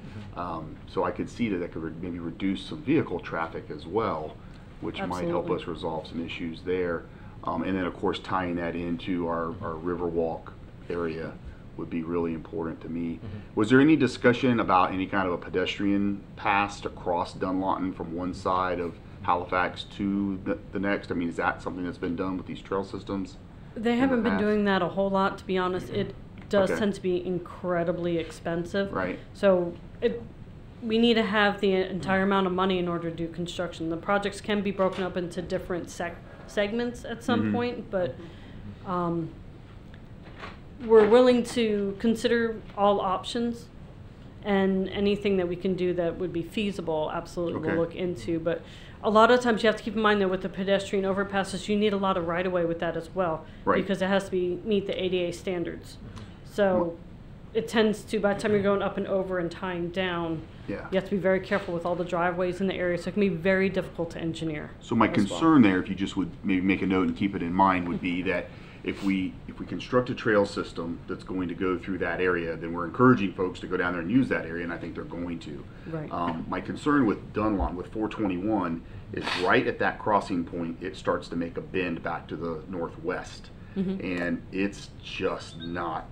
So I could see that could maybe reduce some vehicle traffic as well, which might help us resolve some issues there. And then of course tying that into our Riverwalk area would be really important to me. Was there any discussion about any kind of a pedestrian pass to cross Dunlawton from one side of Halifax to the next? I mean, is that something that's been done with these trail systems? They haven't been doing that a whole lot, to be honest. It does Okay. tend to be incredibly expensive. Right. So we need to have the entire amount of money in order to do construction. The projects can be broken up into different segments at some point, but we're willing to consider all options, and anything that we can do that would be feasible, absolutely Okay. we'll look into. But a lot of times you have to keep in mind that with the pedestrian overpasses, you need a lot of right-of-way with that as well. Right. Because it has to meet the ADA standards. So it tends to, by the time you're going up and over and tying down, Yeah. you have to be very careful with all the driveways in the area, so it can be very difficult to engineer. So my as well. concern there, if you just would maybe make a note and keep it in mind, would be that if we construct a trail system that's going to go through that area, then we're encouraging folks to go down there and use that area, and I think they're going to. Right. My concern with Dunlop, with 421, is right at that crossing point, it starts to make a bend back to the northwest. And it's just not,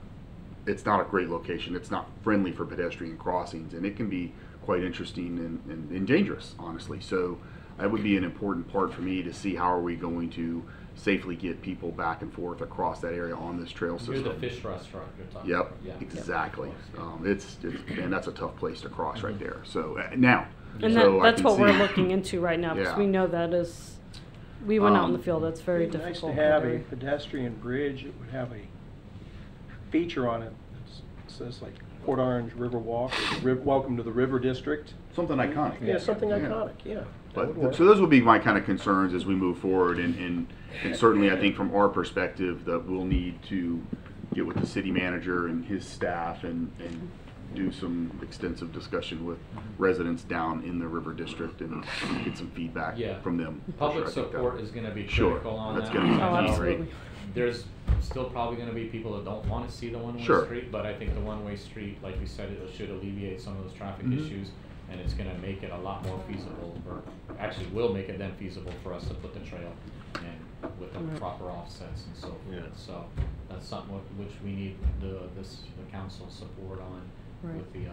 it's not a great location. It's not friendly for pedestrian crossings, and it can be quite interesting and dangerous, honestly. So that would be an important part for me to see how are we going to safely get people back and forth across that area on this trail system. You're the fish restaurant you're talking Yep, about. Yeah. exactly. It's and that's a tough place to cross right there. So now, And so I that's can what we're see- looking into right now, because Yeah. we know that is, we went out in the field, that's very It'd be nice difficult. to have a area. pedestrian bridge that would have a feature on it that says like Port Orange River Walk, or Welcome to the River District. Something iconic. Yeah, something iconic, yeah. That would But, work. so those would be my kind of concerns as we move forward, and certainly I think from our perspective that we'll need to get with the city manager and his staff and do some extensive discussion with residents down in the river district and get some feedback Yeah. from them. Public For sure, I think that- support is gonna be Sure, critical on that's that. gonna be Oh, great. absolutely. There's still probably gonna be people that don't wanna see the one-way Sure. street, but I think the one-way street, like you said, it should alleviate some of those traffic Mhm. issues, and it's gonna make it a lot more feasible, or actually will make it then feasible for us to put the trail in with the Right. proper offsets and so Yeah. forth. So that's something which we need the council's support on Right. with the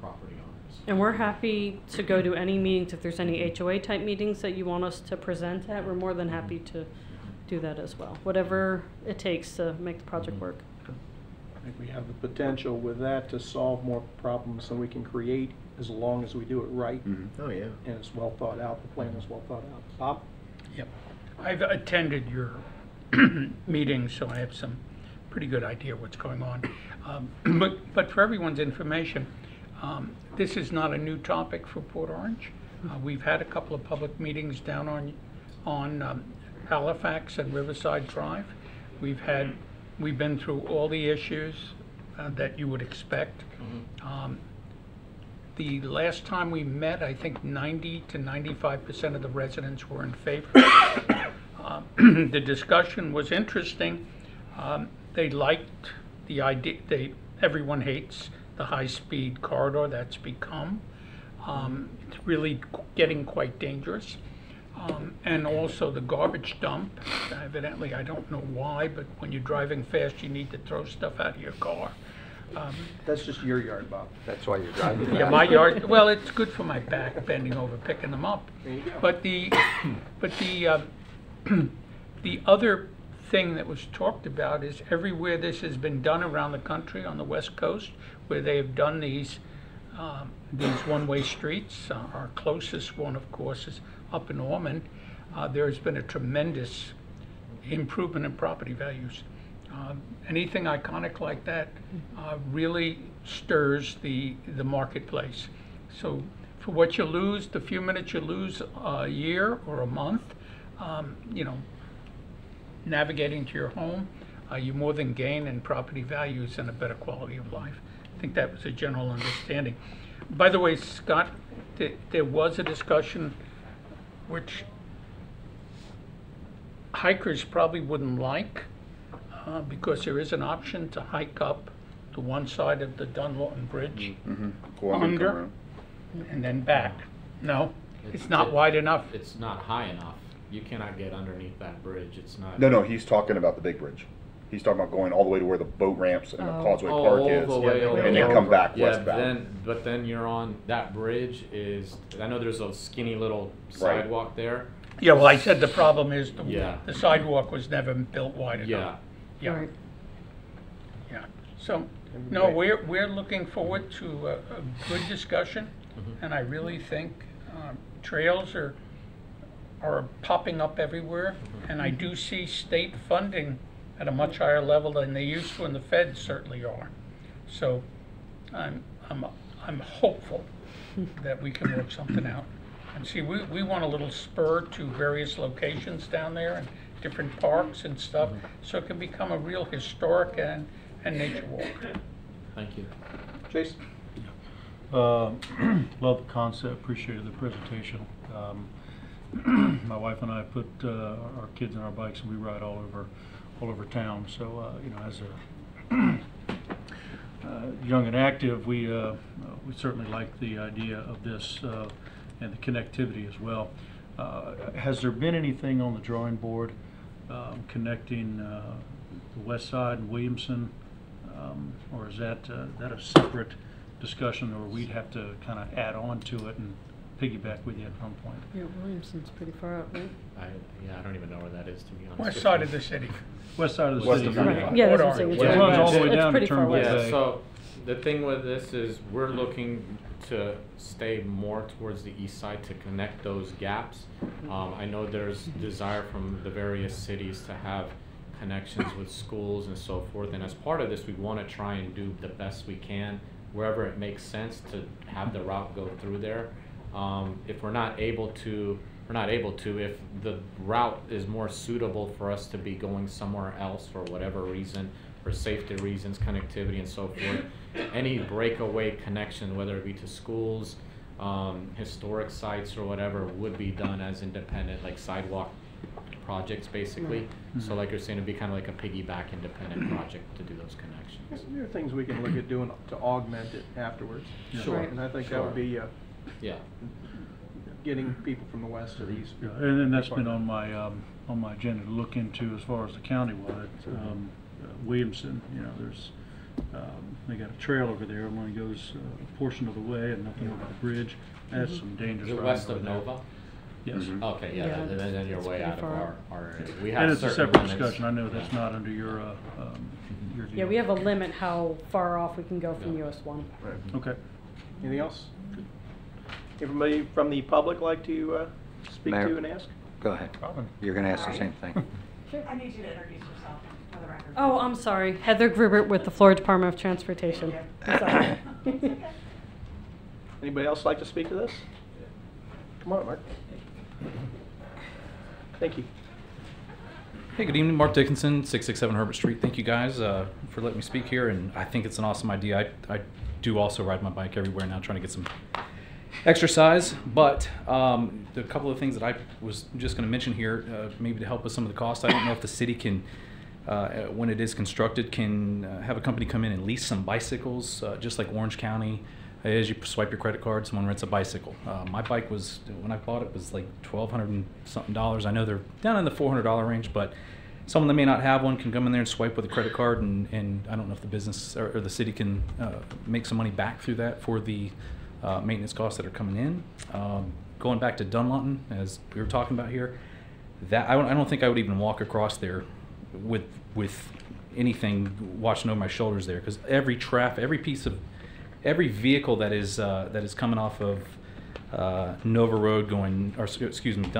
property owners. And we're happy to go to any meetings, if there's any HOA type meetings that you want us to present at, we're more than happy to do that as well. Whatever it takes to make the project work. I think we have the potential with that to solve more problems than we can create, as long as we do it right. Mhm. Oh, yeah. And it's well thought out, the plan is well thought out. Bob? Yep. I've attended your meetings, so I have some pretty good idea what's going on. But for everyone's information, this is not a new topic for Port Orange. We've had a couple of public meetings down on Halifax and Riverside Drive. We've been through all the issues that you would expect. The last time we met, I think 90 to 95% of the residents were in favor. The discussion was interesting. They liked the idea. Everyone hates the high-speed corridor that's become. It's really getting quite dangerous. And also the garbage dump. Evidently, I don't know why, but when you're driving fast, you need to throw stuff out of your car. That's just your yard, Bob. That's why you're driving. Yeah, my yard, well, it's good for my back, bending over, picking them up. There you go. But the other thing that was talked about is everywhere this has been done around the country on the West Coast, where they have done these one-way streets. Our closest one, of course, is up in Ormond. There has been a tremendous improvement in property values. Anything iconic like that really stirs the marketplace. So for what you lose, the few minutes you lose a year or a month, navigating to your home, you more than gain in property values and a better quality of life. I think that was a general understanding. By the way, Scott, there was a discussion which hikers probably wouldn't like, because there is an option to hike up to one side of the Dunlawton Bridge Go on and come under around. and then back. No, it's not wide enough. It's not high enough. You cannot get underneath that bridge. It's not. No, he's talking about the big bridge. He's talking about going all the way to where the boat ramps and the Causeway Oh, Park all is, the way over and there. then come back Yeah, westbound. but then you're on, that bridge is, I know there's a skinny little Right. sidewalk there. Yeah, well, I said the problem is Yeah. the sidewalk was never built wide enough. Yeah. Yeah, Right. yeah. So, no, we're looking forward to a good discussion, and I really think trails are popping up everywhere, and I do see state funding at a much higher level than they used to, and the feds certainly are. So, I'm hopeful that we can work something out. And see, we want a little spur to various locations down there and different parks and stuff, so it can become a real historic and nature walk. Thank you. Jason? Love the concept, appreciated the presentation. My wife and I put our kids on our bikes and we ride all over town. So you know, as a young and active, we certainly like the idea of this and the connectivity as well. Has there been anything on the drawing board connecting the West Side and Williamson, or is that a separate discussion, or we'd have to kind of add on to it and piggyback with you at some point? Yeah, Williamson's pretty far out, right? I don't even know where that is, to be honest. West with side you. of the city. West side of the West city. of Right. Yeah, that's what I'm saying. It runs all the way It's down to pretty far Turnbull west. Yeah, Bay. so the thing with this is we're looking to stay more towards the east side to connect those gaps. I know there's desire from the various cities to have connections with schools and so forth, and as part of this we want to try and do the best we can wherever it makes sense to have the route go through there. If we're not able to, if the route is more suitable for us to be going somewhere else for whatever reason, for safety reasons, connectivity and so forth, any breakaway connection, whether it be to schools, historic sites or whatever, would be done as independent, like sidewalk projects basically. So like you're saying, it'd be kind of like a piggyback independent project to do those connections. There are things we can look at doing to augment it afterwards. Sure. Right. And I think that would be Yeah. getting people from the west to the east. Yeah, and that's been on my agenda to look into as far as the countywide. Williamson, you know, there's they got a trail over there, and only goes a portion of the way and nothing over the bridge. That's some dangerous Is it riding west over of there. Nova? Yes. Okay, yeah, Yeah, then you're it's way pretty out of far. our area. We have And it's a certain separate limits. discussion. I know that's not under your deal. Yeah, we have a limit how far off we can go from Yeah. US 1. Right. Okay. Anything else? Everybody from the public like to speak Mayor. to and ask? Go ahead. Robin. You're going to ask the same thing. I need you to introduce yourself for the record. Oh, I'm sorry. Heather Grubert with the Florida Department of Transportation. I'm sorry. Anybody else like to speak to this? Come on, Mark. Thank you. Hey, good evening. Mark Dickinson, 667 Herbert Street. Thank you guys for letting me speak here, and I think it's an awesome idea. I do also ride my bike everywhere now, trying to get some exercise, but the couple of things that I was just going to mention here, maybe to help with some of the costs. I don't know if the city can, when it is constructed, can have a company come in and lease some bicycles, just like Orange County. As you swipe your credit card, someone rents a bicycle. My bike was, when I bought it, was like $1,200 and something. I know they're down in the $400 range, but someone that may not have one can come in there and swipe with a credit card, and I don't know if the business or the city can make some money back through that for the maintenance costs that are coming in. Going back to Dunlawton, as we were talking about here, that I don't think I would even walk across there with anything watching over my shoulders there, because every vehicle that is coming off of Nova Road going, or excuse me,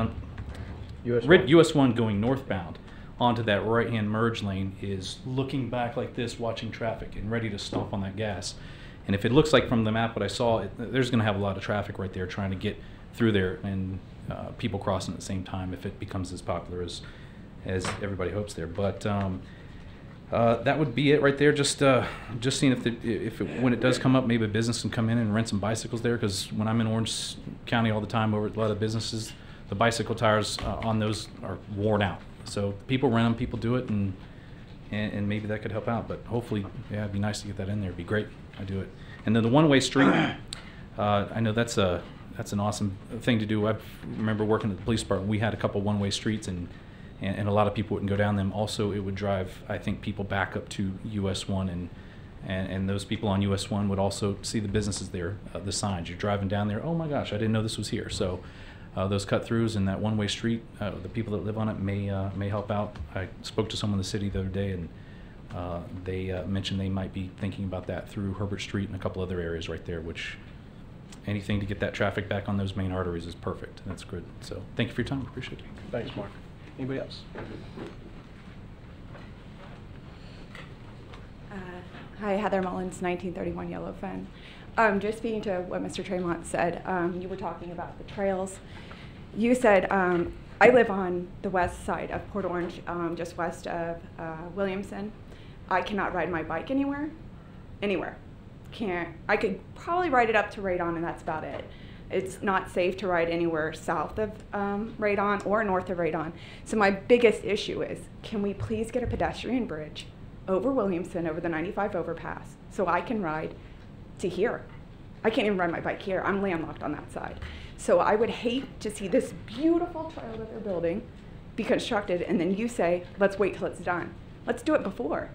US 1 going northbound onto that right-hand merge lane is looking back like this, watching traffic and ready to stomp on that gas. And if it looks like from the map what I saw, there's going to have a lot of traffic right there trying to get through there, and people crossing at the same time if it becomes as popular as everybody hopes there. But that would be it right there. Just seeing when it does come up, maybe a business can come in and rent some bicycles there, because when I'm in Orange County all the time over at a lot of businesses, the bicycle tires on those are worn out. So people rent them, people do it, and maybe that could help out. But hopefully, yeah, it'd be nice to get that in there. It'd be great. I do it. And then the one-way street, I know that's an awesome thing to do. I remember working at the police department. We had a couple one-way streets, and and a lot of people wouldn't go down them. Also, it would drive, I think, people back up to US 1, and those people on US 1 would also see the businesses there, the signs. You're driving down there, oh my gosh, I didn't know this was here. So those cut-throughs and that one-way street, the people that live on it may help out. I spoke to someone in the city the other day, and they mentioned they might be thinking about that through Herbert Street and a couple other areas right there, which anything to get that traffic back on those main arteries is perfect. That's good. So thank you for your time. Appreciate it. Thanks, Mark. Anybody else? Hi, Heather Mullins, 1931 Yellowfen. Just speaking to what Mr. Tremont said, you were talking about the trails. You said, I live on the west side of Port Orange, just west of Williamson. I cannot ride my bike anywhere. I could probably ride it up to Radon, and that's about it. It's not safe to ride anywhere south of Radon or north of Radon. So my biggest issue is, can we please get a pedestrian bridge over Williamson, over the 95 overpass, so I can ride to here? I can't even ride my bike here. I'm landlocked on that side. So I would hate to see this beautiful trail that they're building be constructed, and then you say, let's wait till it's done. Let's do it before.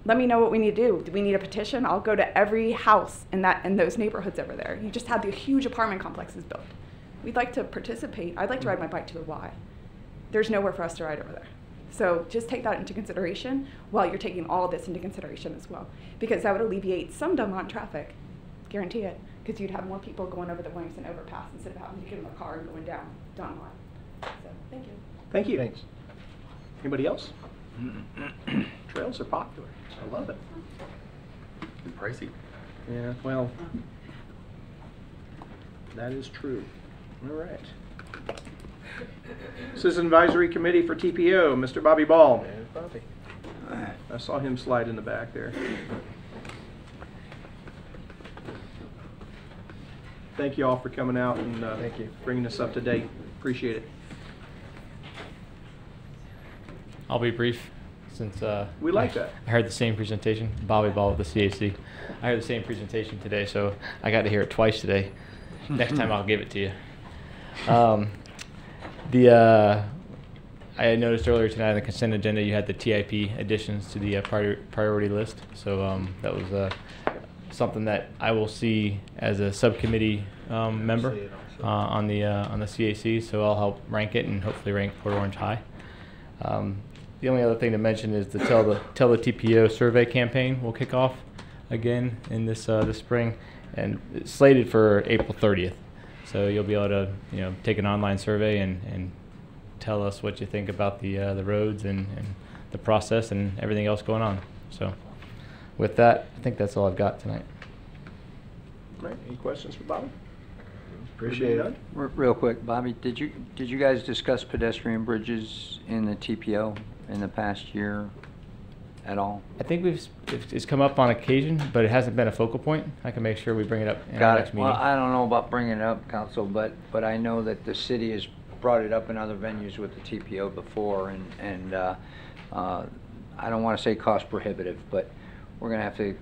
Let me know what we need to do. Do we need a petition? I'll go to every house in those neighborhoods over there. You just had the huge apartment complexes built. We'd like to participate. I'd like to ride my bike to the Y. There's nowhere for us to ride over there. So just take that into consideration while you're taking all of this into consideration as well, because that would alleviate some Dunmont traffic, guarantee it, because you'd have more people going over the Williamson overpass instead of having to get in their car and going down Dunmont. So thank you. Thank you. Thanks. Anybody else? Trails are popular. I love it. And pricey. Yeah, well, that is true. All right. Citizen Advisory Committee for TPO, Mr. Bobby Ball. There's Bobby. I saw him slide in the back there. Thank you all for coming out and Thank you. bringing us up to date. Appreciate it. I'll be brief since we like that. I heard the same presentation. Bobby Ball with the CAC. I heard the same presentation today, so I got to hear it twice today. Next time I'll give it to you. I had noticed earlier tonight on the consent agenda you had the TIP additions to the priority list. So that was something that I will see as a subcommittee member on the CAC. So I'll help rank it and hopefully rank Port Orange high. The only other thing to mention is the Tell the TPO survey campaign will kick off again in this spring, and it's slated for April 30th. So you'll be able to take an online survey and tell us what you think about the roads and the process and everything else going on. So with that, I think that's all I've got tonight. All right. Any questions for Bobby? Appreciate it. Real quick, Bobby, did you guys discuss pedestrian bridges in the TPO in the past year at all? I think it's come up on occasion, but it hasn't been a focal point. I can make sure we bring it up in our next meeting. Well, I don't know about bringing it up, Council, but I know that the city has brought it up in other venues with the TPO before, and I don't want to say cost prohibitive, but we're going to have to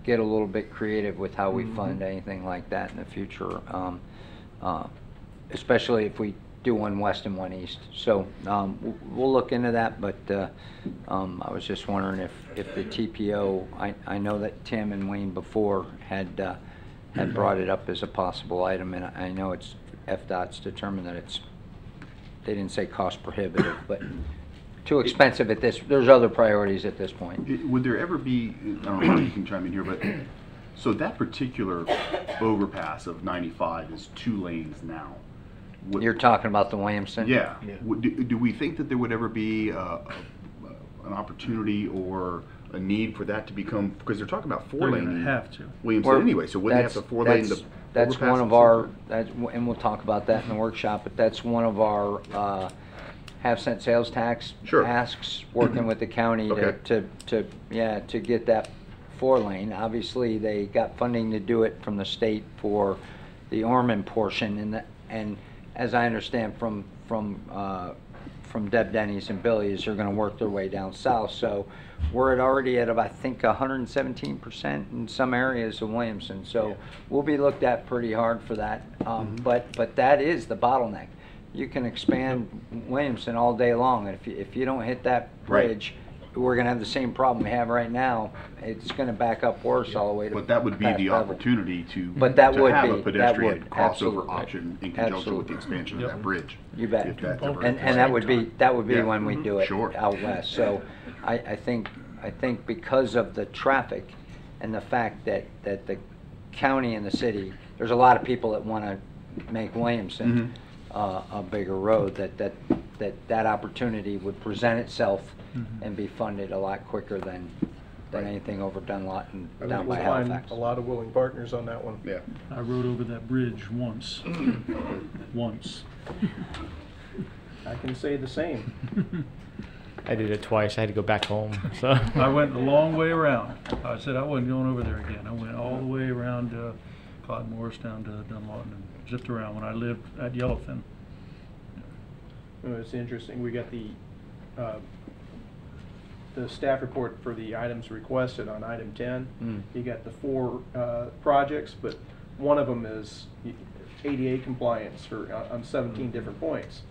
get a little bit creative with how we fund anything like that in the future, especially if we do one west and one east. So we'll look into that, but I was just wondering if the TPO, I know that Tim and Wayne before had brought it up as a possible item, and I know it's FDOT's determined that they didn't say cost prohibitive, but too expensive at this. There's other priorities at this point. Would there ever be, I don't know if you can chime in here, but so that particular overpass of 95 is 2 lanes now. You're talking about the Williamson? Yeah. Do we think that there would ever be an opportunity or a need for that to become, because they're talking about 4 lane. They're going to have to. Williamson anyway, so wouldn't they have to 4 lane the That's overpass one of our, and we'll talk about that in the workshop, but that's one of our half-cent sales tax asks, working with the county to get that 4 lane. Obviously, they got funding to do it from the state for the Ormond portion, and as I understand from Deb Denny's and Billy's, they're going to work their way down south. So we're already at about, I think, 117% in some areas of Williamson. So we'll be looked at pretty hard for that. But that is the bottleneck. You can expand Williamson all day long. If you don't hit that bridge, we're going to have the same problem we have right now. It's going to back up worse all the way to. But that would be the opportunity to But that to would have be, a pedestrian that would, crossover absolutely. option in conjunction with the expansion of that bridge. You bet. If that's ever And required. that would be Yeah. when we do it Sure. out west. So I think because of the traffic and the fact that the county and the city, there's a lot of people that want to make Williamson a bigger road, that opportunity would present itself and be funded a lot quicker than anything over Dunlop and I down think by we'll find Halifax. a lot of willing partners on that one. Yeah. I rode over that bridge once. Once. I can say the same. I did it twice. I had to go back home. So I went a long way around. I said I wasn't going over there again. I went all the way around Clyde Morris down to Dunlawton and zipped around when I lived at Yellowfin. Well, it's interesting. We got the staff report for the items requested on item 10. You got the 4 projects, but one of them is ADA compliance on 17 different points.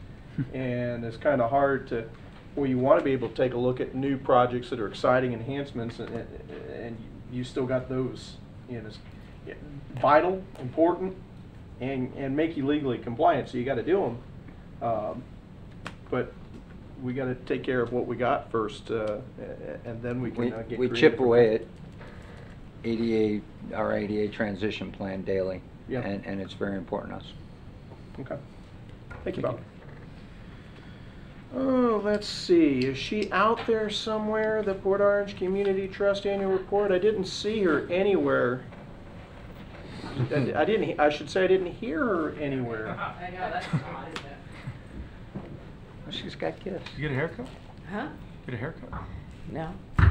And it's kind of hard to, well, you want to be able to take a look at new projects that are exciting enhancements, and you still got those, you know, vital, important, and make you legally compliant, so you got to do them. But we got to take care of what we got first, and then we can get We creative chip from away there. at our ADA transition plan daily, Yeah. and it's very important to us. Okay. Thank you, Bob. Oh, let's see. Is she out there somewhere, the Port Orange Community Trust Annual Report? I didn't see her anywhere. I should say I didn't hear her anywhere. I know, that's odd, isn't it? Well, she's got gifts. You get a haircut? Huh? Get a haircut? No. She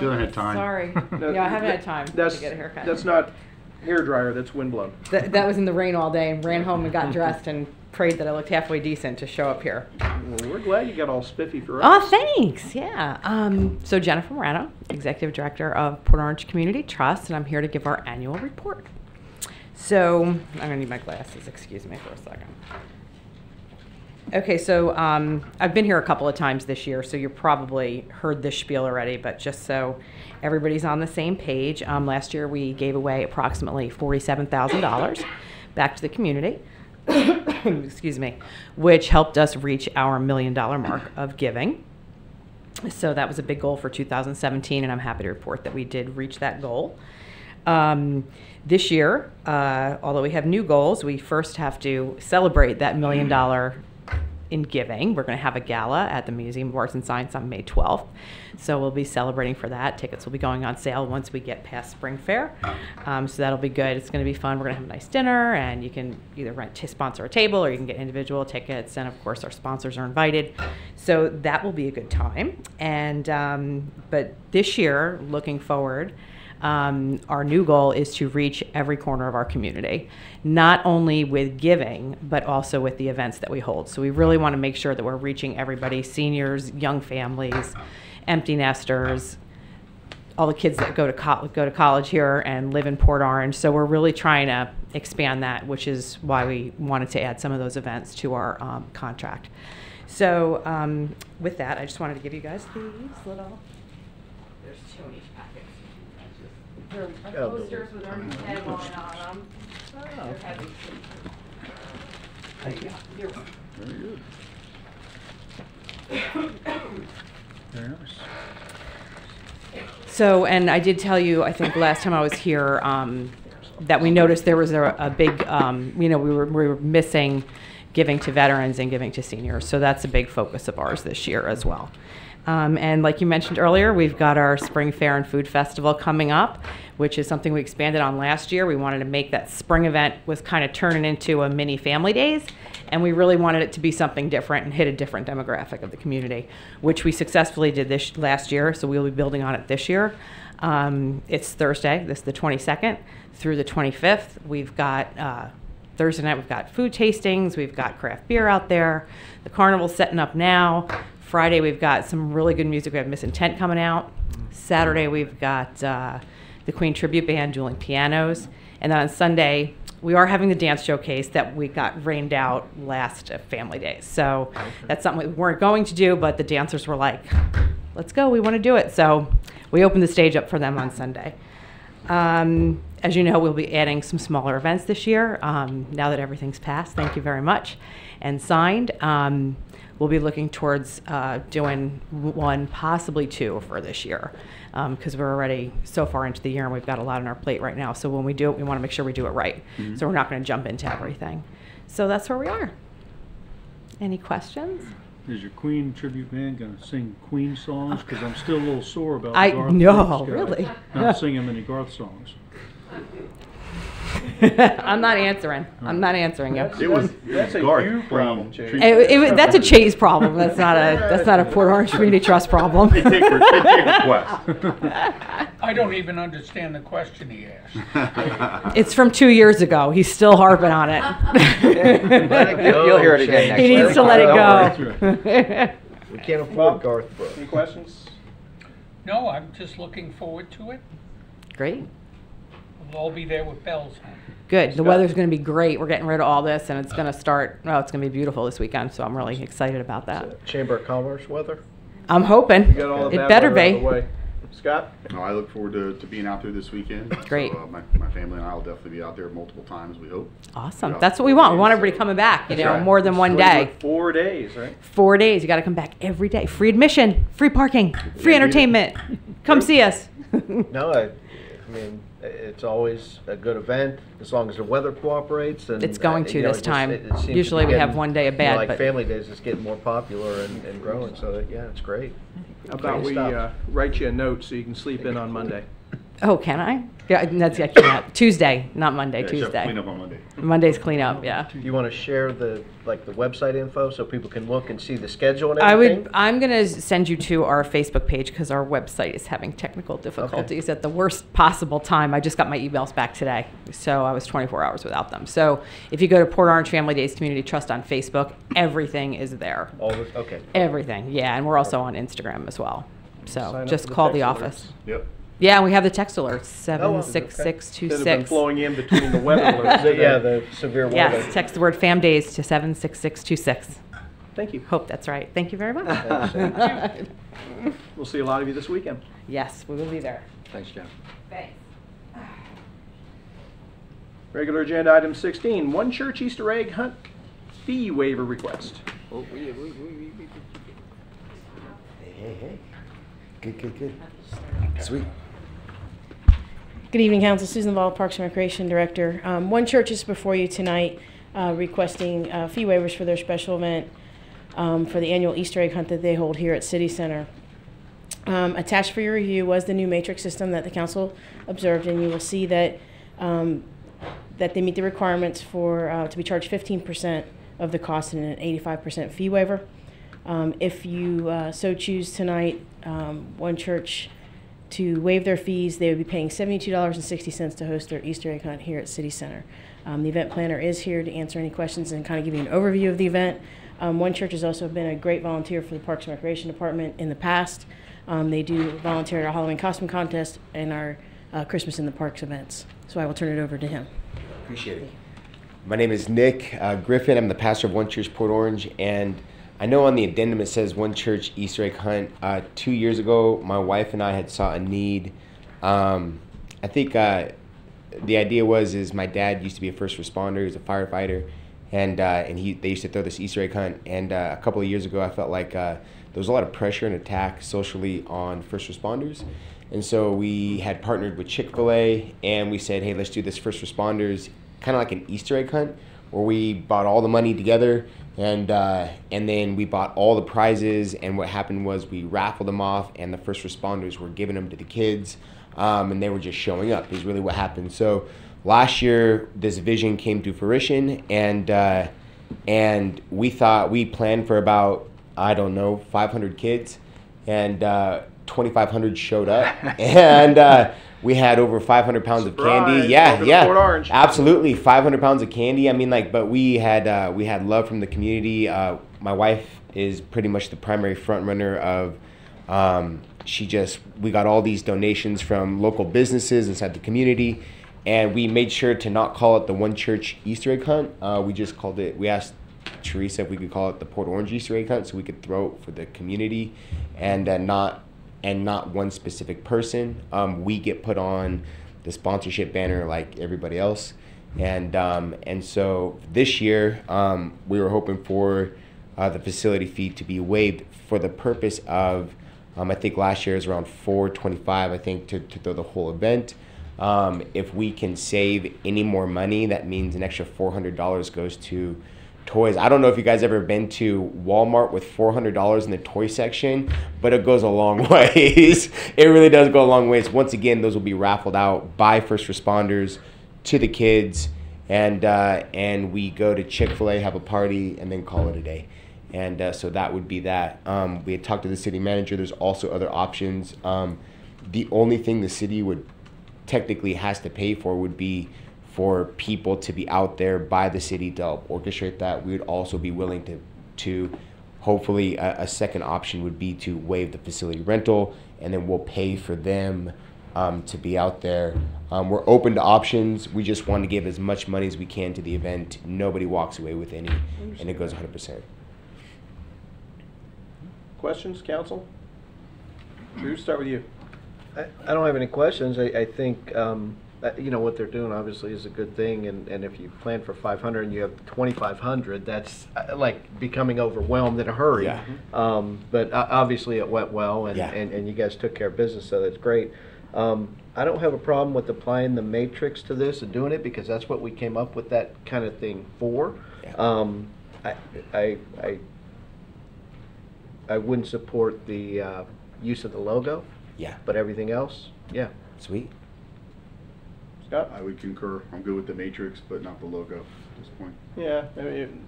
hasn't had time. Sorry. No, Yeah, I haven't had time to get a haircut. That's not hair dryer, that's windblown. That was in the rain all day, and ran home and got dressed and prayed that I looked halfway decent to show up here. Well, we're glad you got all spiffy for us. Oh, thanks. Yeah. So Jennifer Morano, Executive Director of Port Orange Community Trust, and I'm here to give our annual report. So I'm gonna need my glasses. Excuse me for a second. Okay, so I've been here a couple of times this year, so you probably heard this spiel already, but just so everybody's on the same page, last year we gave away approximately $47,000 back to the community, excuse me, which helped us reach our $1 million mark of giving. So that was a big goal for 2017, and I'm happy to report that we did reach that goal. This year, although we have new goals, we first have to celebrate that $1 million in giving. We're going to have a gala at the Museum of Arts and Science on May 12th. So we'll be celebrating for that. Tickets will be going on sale once we get past Spring Fair. So that'll be good. It's going to be fun. We're going to have a nice dinner, and you can either rent to sponsor a table, or you can get individual tickets. And of course, our sponsors are invited. So that will be a good time. And but this year, looking forward, our new goal is to reach every corner of our community, not only with giving, but also with the events that we hold. So we really want to make sure that we're reaching everybody, seniors, young families, empty nesters, all the kids that go to college here and live in Port Orange. So we're really trying to expand that, which is why we wanted to add some of those events to our contract. So with that, I just wanted to give you guys these little, there's 2 in each packet. They're posters with our new tagline on them. They're heavy. Thank you. You're welcome. Very good. Very nice. So, and I did tell you, I think last time I was here, that we noticed there was a big, we were missing giving to veterans and giving to seniors. So that's a big focus of ours this year as well. And like you mentioned earlier, we've got our Spring Fair and Food Festival coming up, which is something we expanded on last year. We wanted to make that spring event was kind of turning into a mini family days, and we really wanted it to be something different and hit a different demographic of the community, which we successfully did this last year, so we'll be building on it this year. It's Thursday, this is the 22nd through the 25th. We've got Thursday night, we've got food tastings, we've got craft beer out there, the carnival's setting up now. Friday, we've got some really good music. We have Miss Intent coming out. Saturday, we've got the Queen Tribute Band dueling pianos. And then on Sunday, we are having the dance showcase that we got rained out last Family Days. So that's something we weren't going to do, but the dancers were like, let's go, we want to do it. So we opened the stage up for them on Sunday. As you know, we'll be adding some smaller events this year, now that everything's passed, thank you very much, and signed. We'll be looking towards doing 1, possibly 2 for this year, because we're already so far into the year and we've got a lot on our plate right now. So when we do it, we want to make sure we do it right. So we're not going to jump into everything. So that's where we are. Any questions? Is your Queen tribute band going to sing Queen songs? Because I'm still a little sore about I the Garth know, Brooks guy really. not singing many Garth songs. I'm not answering. I'm not answering you. That's a you problem, Chase. That's a Chase problem. That's not a Port Orange Community Trust problem. They take requests. I don't even understand the question he asked. It's from 2 years ago. He's still harping on it. You'll hear it again next He needs week. to let it go. We can't afford Garth Brooks. Any questions? No, I'm just looking forward to it. Great. We'll all be there with bells on. Good. The weather's going to be great. We're getting rid of all this, and it's going to start. Oh, it's going to be beautiful this weekend. So I'm really excited about that. Chamber of Commerce weather? I'm hoping. You got all the It bad better weather out of be. the way. Scott? No, I look forward to being out there this weekend. Great. So, my family and I will definitely be out there multiple times, we hope. Awesome. Yeah. That's what we want. We want everybody coming back, That's right. more than one day. 4 days, right? 4 days. You got to come back every day. Free admission, free parking, free entertainment. Come see us. No, I mean, it's always a good event as long as the weather cooperates. And It's going to you know, this it time. it seems to Usually be we have getting, one day of you know, bad, like but- Family Days is getting more popular and growing. So yeah, it's great. How about we write you a note so you can sleep in on Monday? Oh, can I? Yeah, I can't. Tuesday, not Monday. Yeah, she'll Tuesday. clean up on Monday. Monday's cleanup. Yeah. Do you want to share the website info so people can look and see the schedule and everything? I'm going to send you to our Facebook page because our website is having technical difficulties at the worst possible time. I just got my emails back today, so I was 24 hours without them. So if you go to Port Orange Family Days Community Trust on Facebook, everything is there. Okay. Everything, yeah, and we're also on Instagram as well. So Sign up just for the call the text office. alerts. Yep. Yeah, and we have the text alerts, That have been 76626. flowing in between the weather alerts. Yeah, the severe weather. Yes, text the word Fam Days to 76626. Thank you. Hope that's right. Thank you very much. We'll see a lot of you this weekend. Yes, we will be there. Thanks, John. Thanks. Regular agenda item 16, One Church Easter egg hunt fee waiver request. Hey. Good. Sweet. Good evening, Council. Susan Ball, Parks and Recreation Director. One Church is before you tonight requesting fee waivers for their special event for the annual Easter egg hunt that they hold here at City Center. Attached for your review was the new matrix system that the Council observed, and you will see that that they meet the requirements for to be charged 15% of the cost and an 85% fee waiver. If you so choose tonight, One Church to waive their fees, they would be paying $72.60 to host their Easter egg hunt here at City Center. The event planner is here to answer any questions and kind of give you an overview of the event. One Church has also been a great volunteer for the Parks and Recreation Department in the past. They do volunteer at our Halloween costume contest and our Christmas in the Parks events. So I will turn it over to him. Appreciate it. My name is Nick Griffin. I'm the pastor of One Church Port Orange, and I know on the addendum it says One Church Easter egg hunt. 2 years ago, my wife and I had saw a need. I think the idea is my dad used to be a first responder. He was a firefighter, and they used to throw this Easter egg hunt. And a couple of years ago, I felt like there was a lot of pressure and attack socially on first responders. And so we had partnered with Chick-fil-A, and we said, hey, let's do this first responders, kind of like an Easter egg hunt, where we bought all the money together, and then we bought all the prizes, and what happened was we raffled them off, and the first responders were giving them to the kids, and they were just showing up is really what happened. So last year, this vision came to fruition, and we planned for about, 500 kids, and 2,500 showed up, and we had over 500 pounds of candy. Port Orange. Absolutely, 500 pounds of candy. I mean, but we had love from the community. My wife is pretty much the primary front runner of. We got all these donations from local businesses inside the community, and we made sure to not call it the One Church Easter egg hunt. We just called it, we asked Teresa if we could call it the Port Orange Easter egg hunt so we could throw it for the community and not one specific person. We get put on the sponsorship banner like everybody else. And so this year, we were hoping for the facility fee to be waived for the purpose of, I think last year was around $425, I think, to throw the whole event. If we can save any more money, that means an extra $400 goes to toys. I don't know if you guys ever been to Walmart with $400 in the toy section, but it goes a long ways. It really does go a long ways. Once again, those will be raffled out by first responders to the kids, and we go to Chick-fil-A, have a party, and then call it a day. And so that would be that. We had talked to the city manager. There's also other options. The only thing the city would technically has to pay for would be for people to be out there by the city to help orchestrate that. We would also be willing to hopefully a second option would be to waive the facility rental, and then we'll pay for them to be out there. We're open to options. We just want to give as much money as we can to the event. Nobody walks away with any, and it goes 100%. Questions, council? Drew, start with you. I don't have any questions. I think you know what they're doing obviously is a good thing, and if you plan for 500 and you have 2,500, that's like becoming overwhelmed in a hurry. Yeah. But obviously it went well, and you guys took care of business, so that's great. I don't have a problem with applying the matrix to this and doing it because that's what we came up with that kind of thing for. Yeah. I wouldn't support the use of the logo. Yeah. But everything else, yeah. Sweet. Scott? I would concur. I'm good with the matrix, but not the logo at this point. Yeah, I mean,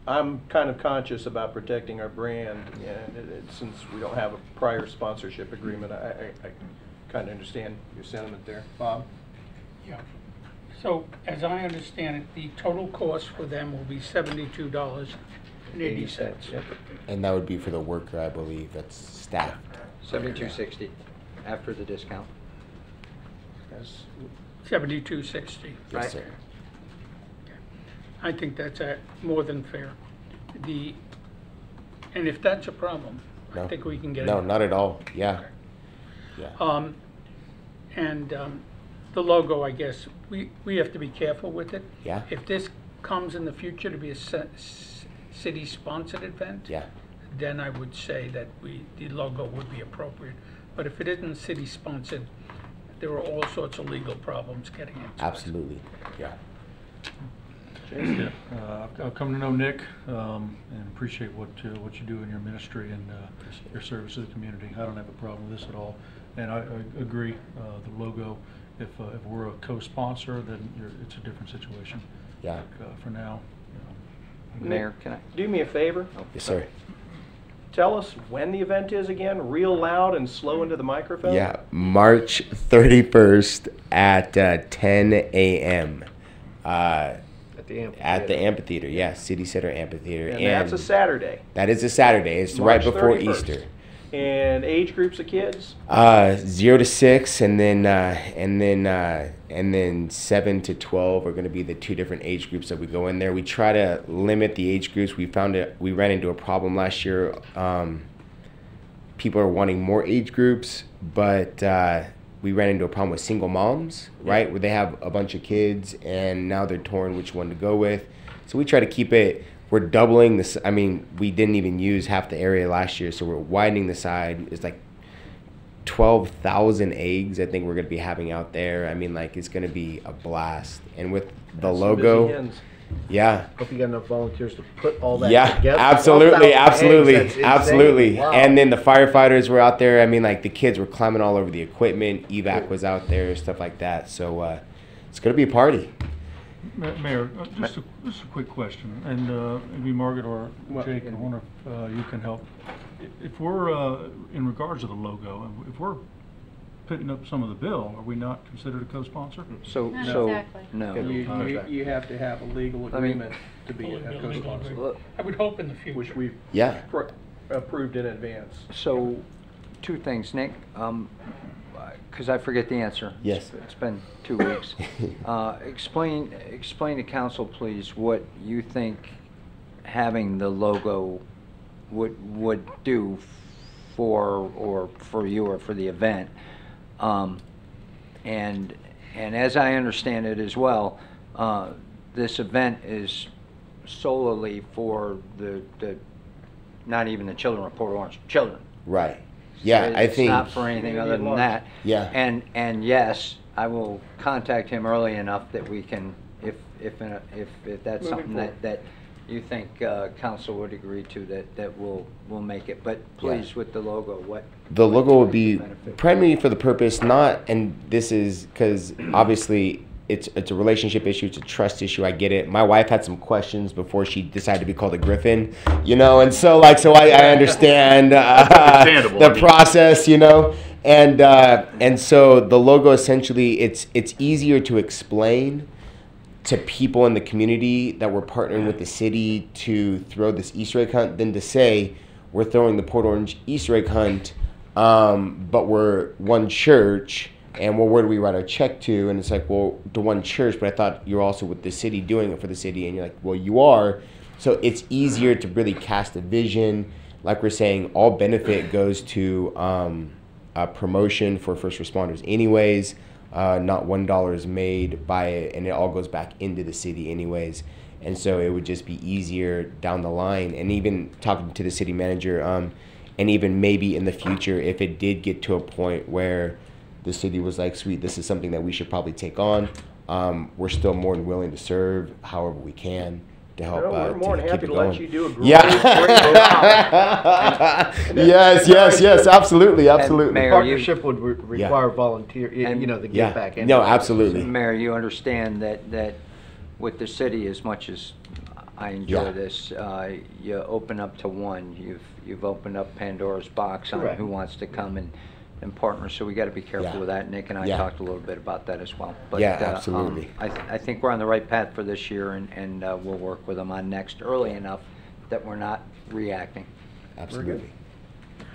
I'm kind of conscious about protecting our brand, and since we don't have a prior sponsorship agreement, I kind of understand your sentiment there. Bob? Yeah. So, as I understand it, the total cost for them will be $72.80. Yep. And that would be for the worker, I believe, that's staffed. $72.60 after the discount. $72.60. Yes, sir. I think that's more than fair. And if that's a problem, No. I think we can get it. No, not at all. Yeah. Yeah. And the logo, I guess, we have to be careful with it. Yeah. If this comes in the future to be a city-sponsored event, yeah, then I would say that the logo would be appropriate. But if it isn't city-sponsored, there are all sorts of legal problems getting into absolutely. Yeah. I've come to know Nick and appreciate what you do in your ministry and your service to the community. I don't have a problem with this at all, and I agree. The logo, if we're a co-sponsor, then it's a different situation. Yeah. Like, for now. Mayor, can I? Do me a favor. Yes, sir. Tell us when the event is again, real loud and slow into the microphone. Yeah, March 31st at 10 a.m. At the amphitheater, yeah, City Center Amphitheater. And that's a Saturday. That is a Saturday. It's March right before 31st. Easter. And age groups of kids? 0 to 6, and then 7 to 12 are going to be the two different age groups that we go in there. We try to limit the age groups. We ran into a problem last year. People are wanting more age groups, but we ran into a problem with single moms, right, where they have a bunch of kids and now they're torn which one to go with. So we try to keep it. We're doubling this. I mean, we didn't even use half the area last year, so we're widening the side. It's like 12,000 eggs I think we're going to be having out there. I mean, like, it's going to be a blast. And with the logo, yeah. Hope you got enough volunteers to put all that yeah, together. absolutely. Wow. And then the firefighters were out there. I mean, like, the kids were climbing all over the equipment. EVAC was out there, stuff like that. So it's going to be a party. Mayor, just a quick question, and maybe Margaret or Jake, I wonder if you can help. If we're, in regards to the logo, if we're putting up some of the bill, are we not considered a co-sponsor? No. You have to have a legal agreement to be a co-sponsor. I would hope in the future. Which we've approved in advance. So, two things, Nick. because I forget the answer. Yes. It's been 2 weeks. Explain to council, please, what you think having the logo would do for you or for the event. And as I understand it as well, this event is solely for the not even the children of Port Orange, children. Right. Yeah, It's I think. not for anything other than that. Yeah. And yes, I will contact him early enough that we can, if that's something that you think council would agree to, that we'll make it. But please, with the logo, what? The logo would be primarily for the purpose, not, and this is because obviously it's a relationship issue, it's a trust issue. I get it. My wife had some questions before she decided to be called a Griffin, you know, and so I understand the process, you know, and so the logo essentially it's easier to explain to people in the community that we're partnering with the city to throw this Easter egg hunt than to say we're throwing the Port Orange Easter egg hunt, but we're one church. And well, where do we write our check to? And it's like, well, to one church, but I thought you're also with the city doing it for the city. And you're like, well, you are. So it's easier to really cast a vision. Like we're saying, all benefit goes to a promotion for first responders anyways. Not $1 is made by it, and it all goes back into the city anyways. And so it would just be easier down the line. And even talking to the city manager, and even maybe in the future, if it did get to a point where the city was like, sweet, this is something that we should probably take on. We're still more than willing to serve however we can to help. We're more than happy to let you do a great, yeah. great Yes, absolutely. The partnership would require volunteer, you know, the give back. No, absolutely. Mayor, you understand that with the city, as much as I enjoy this, you open up to one. You've opened up Pandora's box on who wants to come and partner, so we got to be careful with that. Nick and I talked a little bit about that as well. But absolutely. I think we're on the right path for this year, and we'll work with them on next early enough that we're not reacting. Absolutely.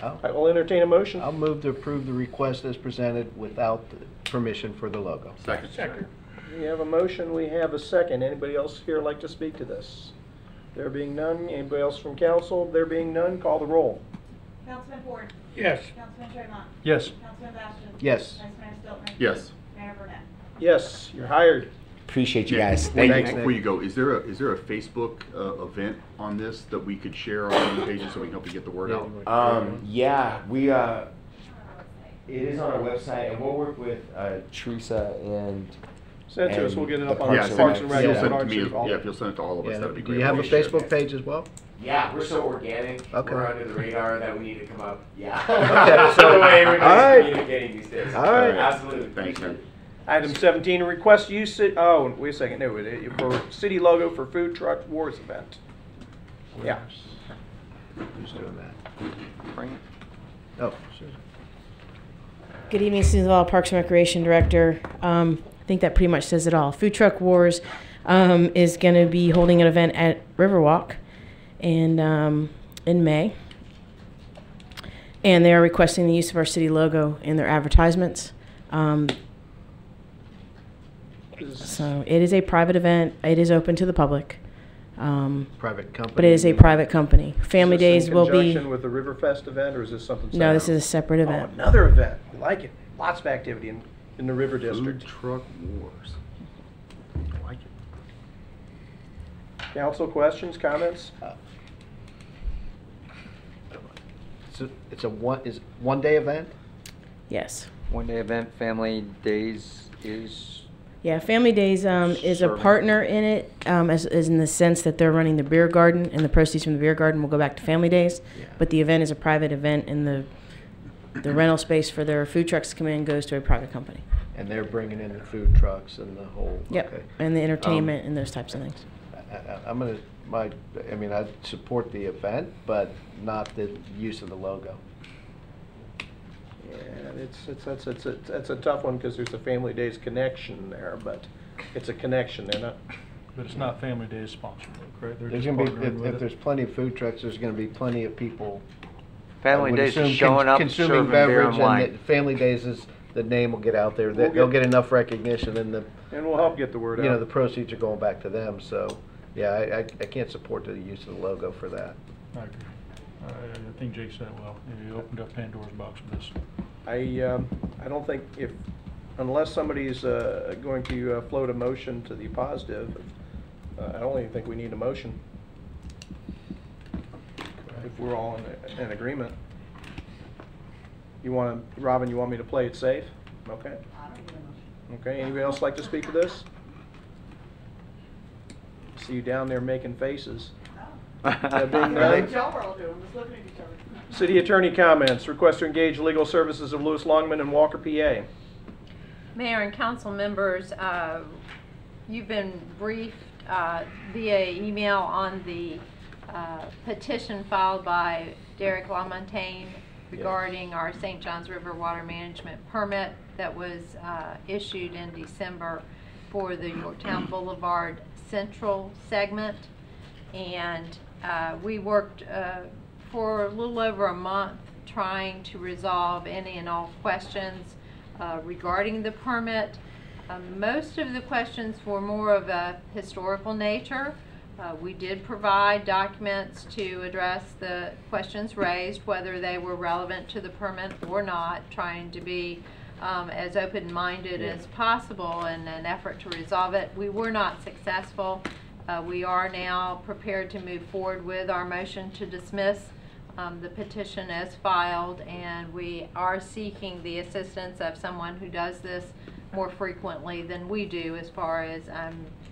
I will entertain a motion. I'll move to approve the request as presented without the permission for the logo. Second. We have a motion, we have a second. Anybody else here like to speak to this? There being none, anybody else from council? There being none, call the roll. Councilman Ford. Yes. Councilman Tremont. Yes. Councilman Bastian. Yes. Vice Mayor Stiltner. Yes. Mayor Burnett. Yes, you're hired. Appreciate you guys. Before you go, is there a Facebook event on this that we could share on the pages so we can help you get the word out? Yeah, we it is on our website, and we'll work with Teresa and. Send it to us, we'll get it up on Yeah, our Parks and Rec. if you'll send it to all of us, that'd be great. Do you have a Facebook page as well? Yeah, we're so organic. Okay. We're under the radar that we need to come up. Yeah. Okay, so the way all everybody's right. communicating these days. All right. Absolutely. Thanks, man. Item 17, request use, oh, wait a second, no, for city logo for Food Truck Wars event. Yeah. Who's doing that? Bring it. Oh, Susan. Good evening, Susan Val, Parks and Recreation Director. I think that pretty much says it all. Food Truck Wars is going to be holding an event at Riverwalk in May. And they are requesting the use of our city logo in their advertisements. So it is a private event. It is open to the public. Private company. But it is a private company. Family Days will be. In conjunction with the Riverfest event, or is this something separate? No, this is a separate event. Oh, another event. We like it. Lots of activity in the River District. Food Truck Wars. I like it. Council questions, comments? It's a one day event? Yes. One-day event. Family Days is. Yeah, Family Days is a partner in it, as in the sense that they're running the beer garden, and the proceeds from the beer garden will go back to Family Days. Yeah. But the event is a private event, and the rental space for their food trucks to come in goes to a private company. And they're bringing in the food trucks and the whole. Yep. Okay. And the entertainment and those types of things. I support the event, but not the use of the logo. Yeah, it's a tough one because there's a Family Days connection there, but it's a connection. They're not. But it's not Family Days sponsored, correct? They're There's just gonna be partnering with if it. there's plenty of food trucks, there's gonna be plenty of people. Family would Days is assume showing up, consuming serving beer beverage, and wine. Family Days is the name will get out there. They'll get enough recognition, and we'll help get the word out. You know, the proceeds are going back to them. So, yeah, I can't support the use of the logo for that. I agree. I think Jake said it well. He opened up Pandora's box with this. I don't think unless somebody's going to float a motion to the positive, I don't even think we need a motion. If we're all in agreement. Robin, you want me to play it safe? Okay. Okay, anybody else like to speak to this? See you down there making faces. Being none? City Attorney comments. Request to engage legal services of Lewis Longman and Walker, PA. Mayor and council members, you've been briefed via email on the petition filed by Derek LaMontagne regarding our St. Johns River water management permit that was issued in December for the Yorktown Boulevard Central segment. And we worked for a little over a month trying to resolve any and all questions regarding the permit. Most of the questions were more of a historical nature. We did provide documents to address the questions raised, whether they were relevant to the permit or not, trying to be as open-minded as possible in an effort to resolve it. We were not successful. We are now prepared to move forward with our motion to dismiss the petition as filed, and we are seeking the assistance of someone who does this more frequently than we do as far as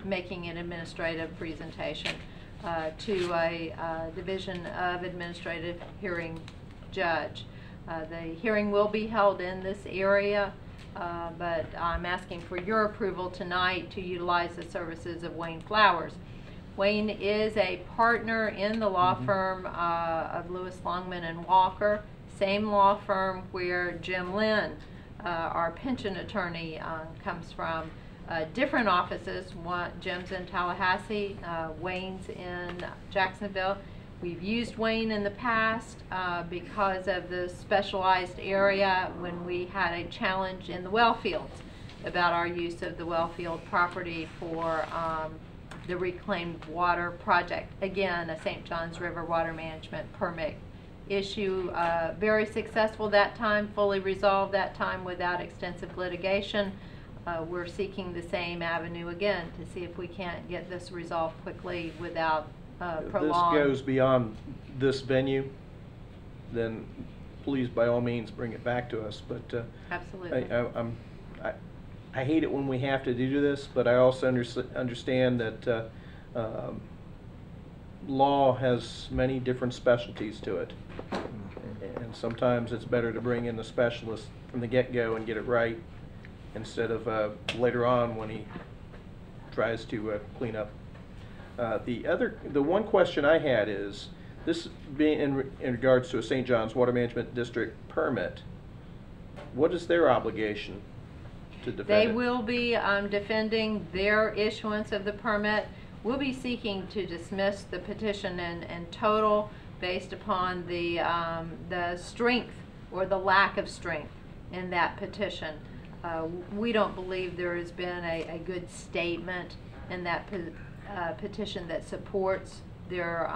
making an administrative presentation to a Division of Administrative Hearing judge. The hearing will be held in this area, but I'm asking for your approval tonight to utilize the services of Wayne Flowers. Wayne is a partner in the law firm of Lewis Longman and Walker, same law firm where Jim Lynn, our pension attorney, comes from. Different offices. Jim's in Tallahassee, Wayne's in Jacksonville. We've used Wayne in the past because of the specialized area when we had a challenge in the well fields about our use of the well field property for the reclaimed water project. Again, a St. Johns River water management permit issue. Very successful that time, fully resolved that time without extensive litigation. We're seeking the same avenue again to see if we can't get this resolved quickly without prolonged. If this goes beyond this venue, then please by all means bring it back to us. But absolutely. I hate it when we have to do this, but I also understand that law has many different specialties to it. And sometimes it's better to bring in the specialist from the get-go and get it right instead of later on when he tries to clean up. The one question I had is, this being in regards to a St. John's Water Management District permit, what is their obligation to defend They it? will be defending their issuance of the permit. We'll be seeking to dismiss the petition in total based upon the strength or the lack of strength in that petition. We don't believe there has been a good statement in that petition that supports their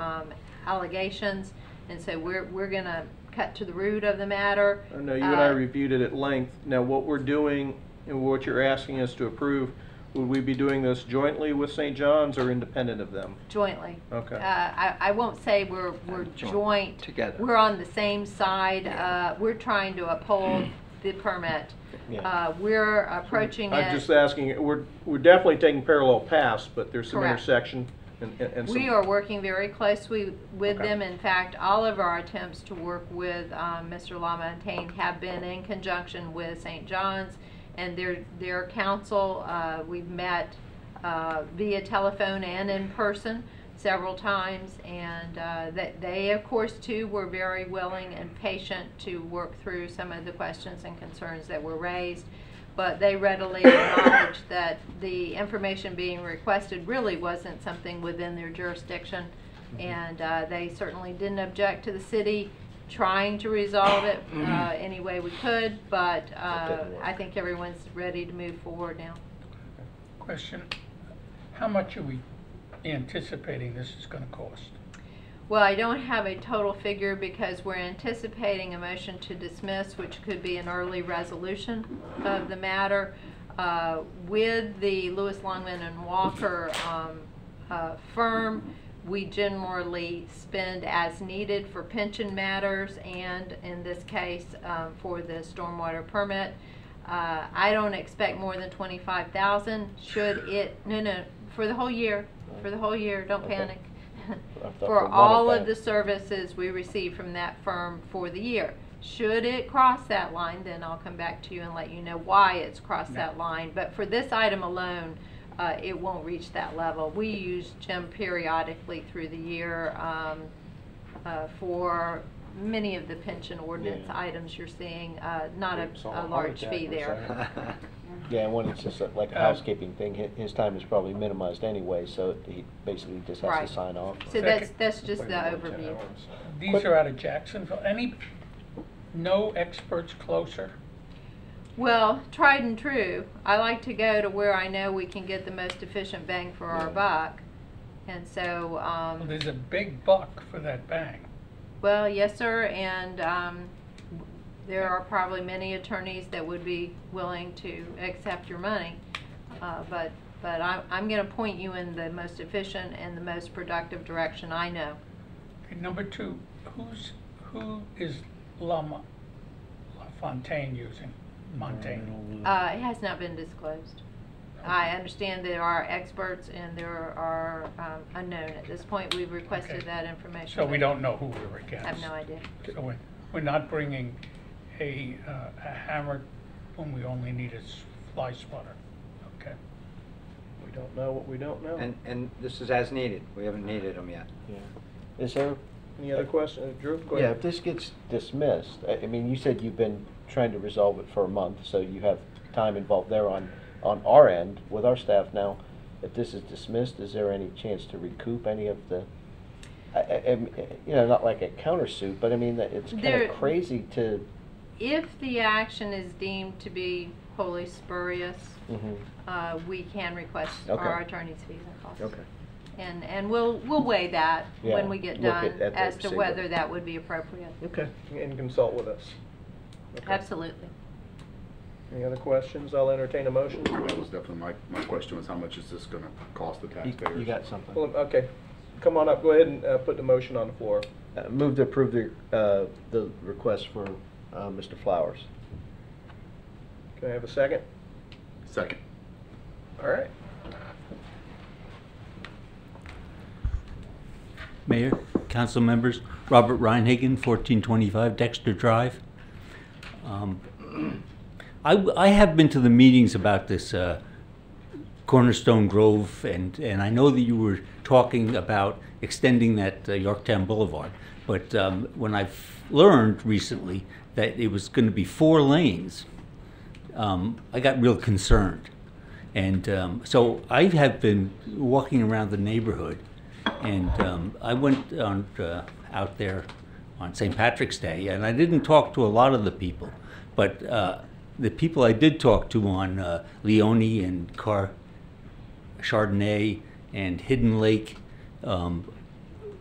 allegations, and so we're going to cut to the root of the matter. I know you and I reviewed it at length. Now, what we're doing and what you're asking us to approve, would we be doing this jointly with St. John's or independent of them? Jointly. Okay. I won't say we're joint. Together. We're on the same side. We're trying to uphold the permit. Yeah. We're approaching it. I'm just asking, we're definitely taking parallel paths, but there's some Correct. intersection and some... We are working very closely with Okay. them. In fact, all of our attempts to work with Mr. LaMontagne have been in conjunction with St. John's and their counsel. We've met via telephone and in person several times, and they of course too were very willing and patient to work through some of the questions and concerns that were raised, but they readily acknowledged that the information being requested really wasn't something within their jurisdiction, and they certainly didn't object to the city trying to resolve it any way we could, but I think everyone's ready to move forward now. Question, how much are we anticipating this is going to cost? Well, I don't have a total figure because we're anticipating a motion to dismiss, which could be an early resolution of the matter. With the Lewis, Longman and Walker firm, we generally spend as needed for pension matters and in this case for the stormwater permit. I don't expect more than $25,000. Should it, no, for the whole year, don't panic. For all of the services we receive from that firm for the year. Should it cross that line, then I'll come back to you and let you know why it's crossed that line. But for this item alone, it won't reach that level. We use Jim periodically through the year for many of the pension ordinance items you're seeing, not a large fee there. Yeah, and when it's just like a housekeeping thing, his time is probably minimized anyway, so he basically just has to sign off. So that's just the overview. These are out of Jacksonville. No experts closer? Well, tried and true. I like to go to where I know we can get the most efficient bang for our buck. And so... well, there's a big buck for that bang. Well, yes, sir, and there are probably many attorneys that would be willing to accept your money, but I'm going to point you in the most efficient and the most productive direction I know. Okay, number two, who is LaFontaine using? Montaigne? It has not been disclosed. I understand there are experts and there are unknown. At this point, we've requested that information. So we don't know who we're against? I have no idea. So we're not bringing a hammer when we only need a fly swatter. Okay. We don't know what we don't know. And this is as needed. We haven't needed them yet. Yeah. Is there any other questions? Drew, go yeah, ahead. if this gets dismissed, I mean, you said you've been trying to resolve it for a month, so you have time involved there on our end with our staff now. If this is dismissed, is there any chance to recoup any of the, you know, not like a countersuit, but I mean, it's kind of crazy to... If the action is deemed to be wholly spurious, we can request our attorney's fees and costs. Okay. And we'll weigh that when we get done as to whether that would be appropriate. Okay. And consult with us. Okay. Absolutely. Any other questions? I'll entertain a motion. That was definitely my question, was how much is this going to cost the taxpayers? You got something. Well, okay. Come on up. Go ahead and put the motion on the floor. Move to approve the request for Mr. Flowers. Can I have a second? Second. All right. Mayor, council members, Robert Reinhagen, 1425 Dexter Drive. I have been to the meetings about this Cornerstone Grove, and I know that you were talking about extending that Yorktown Boulevard. But when I've learned recently that it was going to be 4 lanes, I got real concerned. And so I have been walking around the neighborhood, and I went on, out there on St. Patrick's Day, and I didn't talk to a lot of the people, but the people I did talk to on Leone and Chardonnay and Hidden Lake,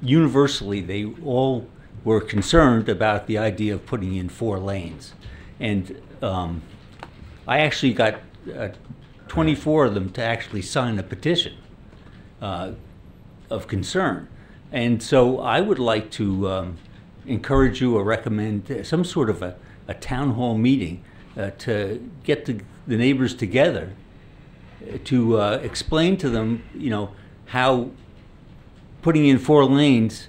universally they all were concerned about the idea of putting in 4 lanes. And I actually got 24 of them to actually sign a petition of concern. And so I would like to encourage you or recommend some sort of a town hall meeting to get the neighbors together to explain to them, you know, how putting in 4 lanes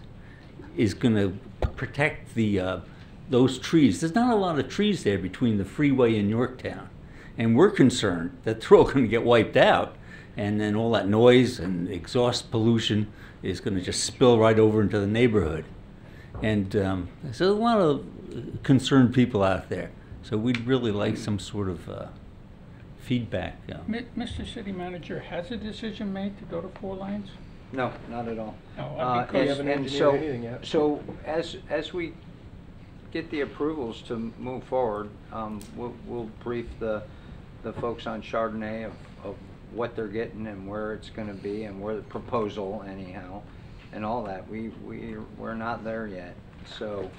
is going to protect the those trees. There's not a lot of trees there between the freeway and Yorktown, and we're concerned that they're all going to get wiped out, and then all that noise and exhaust pollution is going to just spill right over into the neighborhood. And there's a lot of concerned people out there. So we'd really like some sort of feedback. Mr. City Manager, has a decision made to go to 4 lanes? No, not at all. No, because and so as we get the approvals to move forward, we'll brief the folks on Chardonnay of what they're getting and where it's going to be and where the proposal anyhow, and all that. We're not there yet, so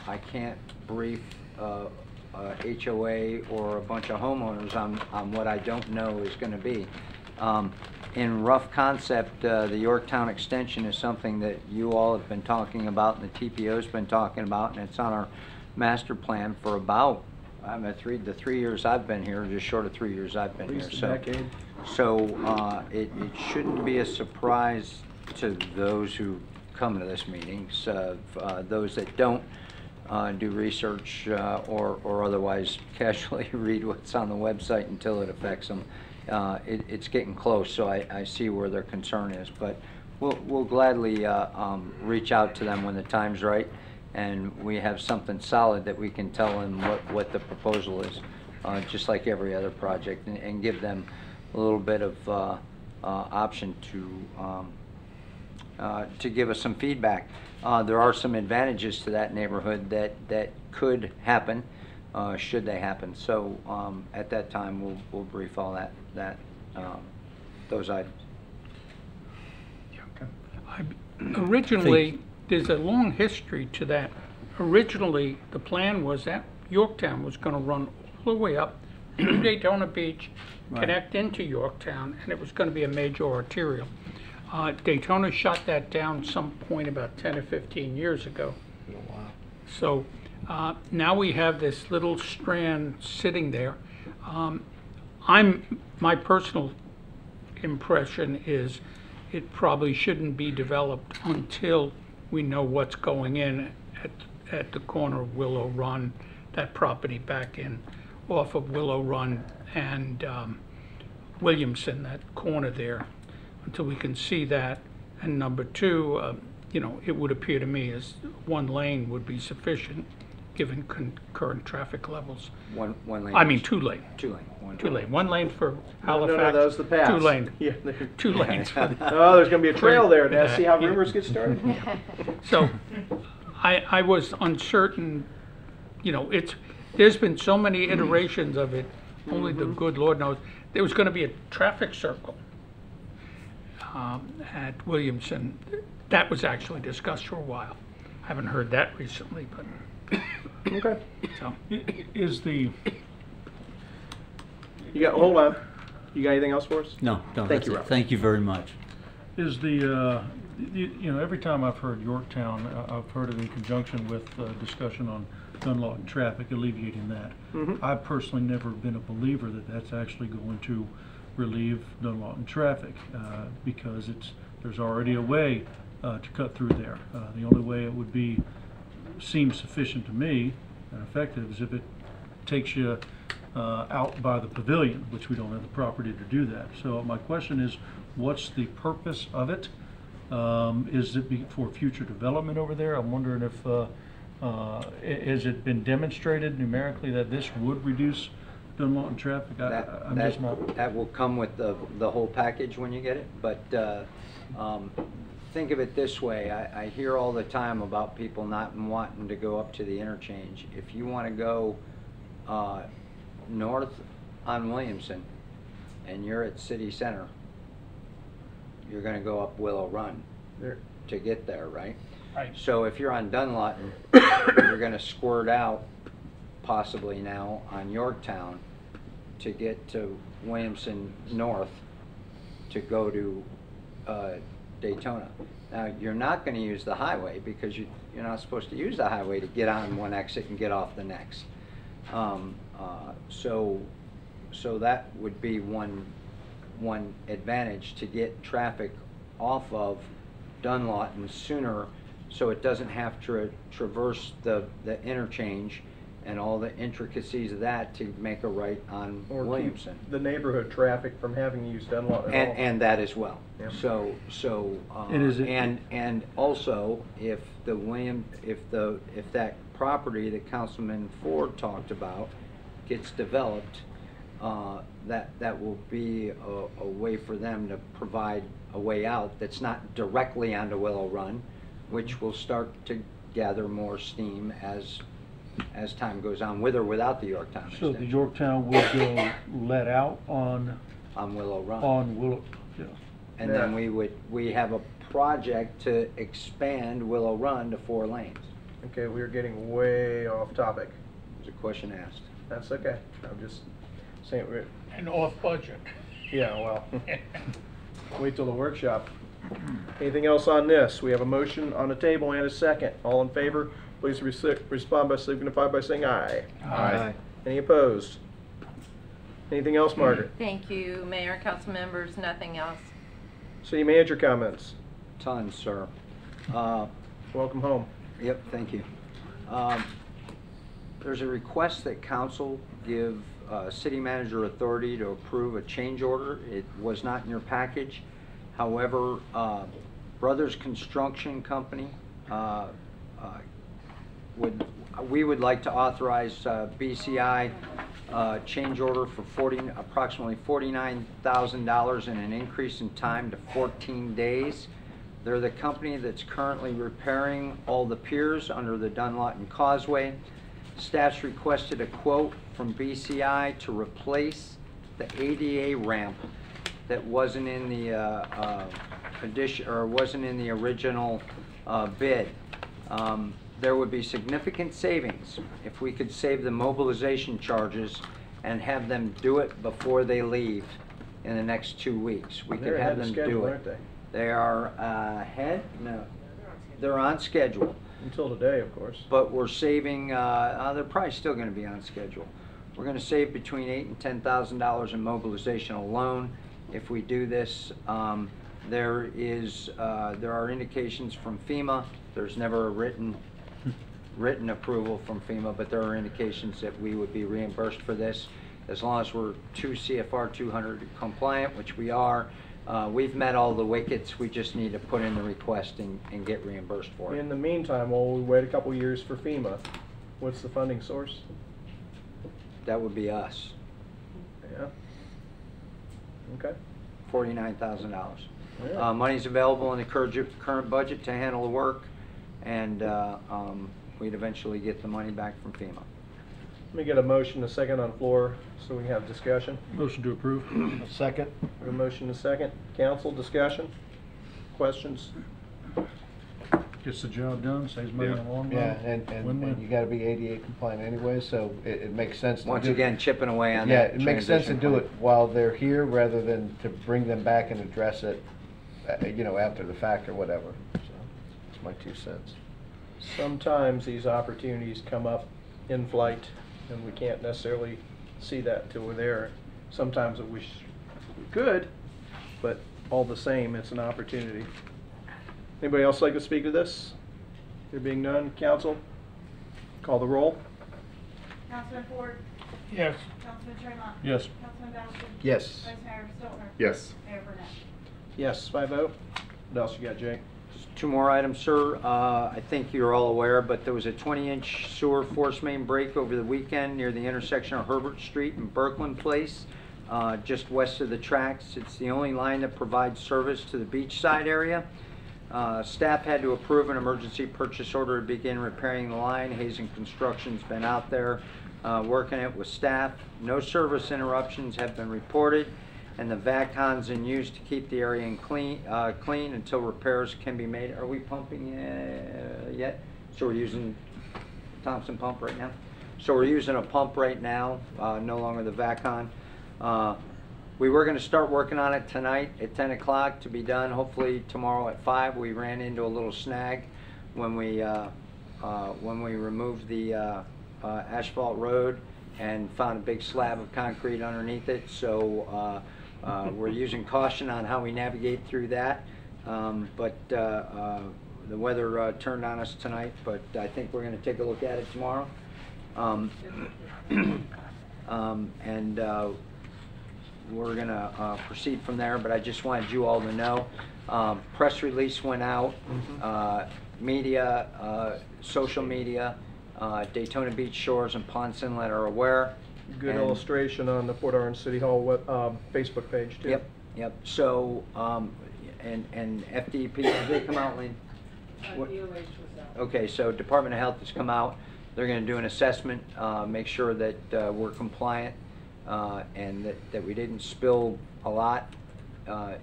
I can't brief HOA or a bunch of homeowners on what I don't know is going to be. In rough concept, the Yorktown extension is something that you all have been talking about and the TPO's been talking about, and it's on our master plan for about the 3 years I've been here, just short of 3 years I've been here. So it shouldn't be a surprise to those who come to this meeting. Those that don't do research or otherwise casually read what's on the website until it affects them. It's getting close, so I see where their concern is, but we'll gladly reach out to them when the time's right, and we have something solid that we can tell them what the proposal is, just like every other project, and give them a little bit of option to give us some feedback. There are some advantages to that neighborhood that could happen. Should they happen. So at that time, we'll brief all those items. Originally, there's a long history to that. Originally, the plan was that Yorktown was going to run all the way up to Daytona Beach, connect into Yorktown, and it was going to be a major arterial. Daytona shut that down some point about 10 or 15 years ago. So now we have this little strand sitting there. My personal impression is it probably shouldn't be developed until we know what's going in at the corner of Willow Run, that property back in off of Willow Run and Williamson, that corner there, until we can see that. And number two, it would appear to me as one lane would be sufficient given current traffic levels. One lane. I mean 2 lane. 2 lane. 2 lane. 1 lane for Halifax. No, that was the past. 2 lane. Yeah. 2 lanes. For oh, there's going to be a trail there. Now see how rumors get started. So, I was uncertain. There's been so many iterations of it. Only the good Lord knows. There was going to be a traffic circle at Williamson. That was actually discussed for a while. I haven't heard that recently, but. Okay. So. Hold on. You got anything else for us? No. Thank you, Robert. Thank you very much. Is every time I've heard Yorktown, I've heard it in conjunction with discussion on Dunlawton traffic, alleviating that. I've personally never been a believer that that's actually going to relieve Dunlawton traffic because there's already a way to cut through there. The only way it would seem sufficient to me and effective is if it takes you out by the pavilion, which we don't have the property to do that. So my question is, what's the purpose of it? Is it for future development over there? I'm wondering if has it been demonstrated numerically that this would reduce Dunlawton traffic? That will come with the whole package when you get it, but think of it this way. I hear all the time about people not wanting to go up to the interchange. If you want to go north on Williamson and you're at City Center, you're going to go up Willow Run to get there, right? Right. So if you're on Dunlawton, you're going to squirt out possibly now on Yorktown to get to Williamson North to go to Daytona. Now you're not going to use the highway because you're not supposed to use the highway to get on one exit and get off the next. So that would be one advantage, to get traffic off of Dunlawton sooner, so it doesn't have to traverse the interchange and all the intricacies of that to make a right on Williamson. The neighborhood traffic from having to use Dunlawton at all. And that as well. Yep. And also if that property that Councilman Ford talked about gets developed, that will be a way for them to provide a way out that's not directly onto Willow Run, which will start to gather more steam as time goes on, with or without the Yorktown So the extension. Yorktown would go let out on Willow Run. On Willow, yeah. And then we have a project to expand Willow Run to 4 lanes. Okay, we're getting way off topic. There's a question asked. That's okay. I'm just saying we're. And off budget. Yeah, well, wait till the workshop. Anything else on this? We have a motion on the table and a second. All in favor, please respond by signify by saying aye. Aye. Any opposed? Anything else, Margaret? Thank you, Mayor and council members. Nothing else. City manager comments. Tons, sir. Welcome home. Yep, thank you. There's a request that council give city manager authority to approve a change order. It was not in your package. However, Brothers Construction Company we would like to authorize BCI change order for approximately $49,000 and an increase in time to 14 days. They're the company that's currently repairing all the piers under the Dunlawton Causeway. Staff's requested a quote from BCI to replace the ADA ramp that wasn't in the wasn't in the original bid. There would be significant savings if we could save the mobilization charges and have them do it before they leave in the next 2 weeks. We could have them do it. Aren't they? They are ahead? No. They're on schedule. Until today, of course. But we're saving, they're probably still going to be on schedule. We're going to save between $8,000 and $10,000 in mobilization alone if we do this. There are indications from FEMA. There's never a written approval from FEMA, but there are indications that we would be reimbursed for this as long as we're 2 CFR 200 compliant, which we are. We've met all the wickets. We just need to put in the request and get reimbursed for it. In the meantime, while we wait a couple years for FEMA, what's the funding source? That would be us. Yeah. Okay. $49,000. Yeah. Money's available in the current budget to handle the work, and we'd eventually get the money back from FEMA. Let me get a motion, a second on floor, so we can have discussion. Motion to approve. A second. A motion, a second. Council, discussion? Questions? Gets the job done, saves money in the long run. Yeah, and you gotta be ADA compliant anyway, so it makes sense to Once do. again, chipping away on Yeah, that it makes sense to transition do plan. it while they're here rather than to bring them back and address it, after the fact or whatever. So, that's my 2 cents. Sometimes these opportunities come up in flight, and we can't necessarily see that until we're there. Sometimes I wish we could, but all the same, it's an opportunity. Anybody else like to speak to this? There being none, council, call the roll. Councilman Ford. Yes. Councilman Tremont. Yes. Councilman Bastian. Yes. Vice Mayor Stiltner. Yes. Mayor Burnett. Yes, 5-0. What else you got, Jake? Just 2 more items, sir. I think you're all aware, but there was a 20-inch sewer force main break over the weekend near the intersection of Herbert Street and Berkland Place, just west of the tracks. It's the only line that provides service to the beachside area. Staff had to approve an emergency purchase order to begin repairing the line. Hazen Construction's been out there working it with staff. No service interruptions have been reported, and the VACTON's in use to keep the area clean until repairs can be made. Are we pumping yet? So we're using Thompson pump right now? So we're using a pump right now, no longer the VACTON. We were going to start working on it tonight at 10 o'clock to be done, hopefully tomorrow at 5. We ran into a little snag when we removed the asphalt road and found a big slab of concrete underneath it. So we're using caution on how we navigate through that. But the weather turned on us tonight, but I think we're going to take a look at it tomorrow. We're going to proceed from there, but I just wanted you all to know. Press release went out, media, social media, Daytona Beach Shores and Ponce Inlet are aware. Good illustration on the Port Orange City Hall Facebook page, too. Yep. So, and FDP, did they come out, Lynn? What- Okay, so Department of Health has come out. They're going to do an assessment, make sure that we're compliant and that we didn't spill a lot,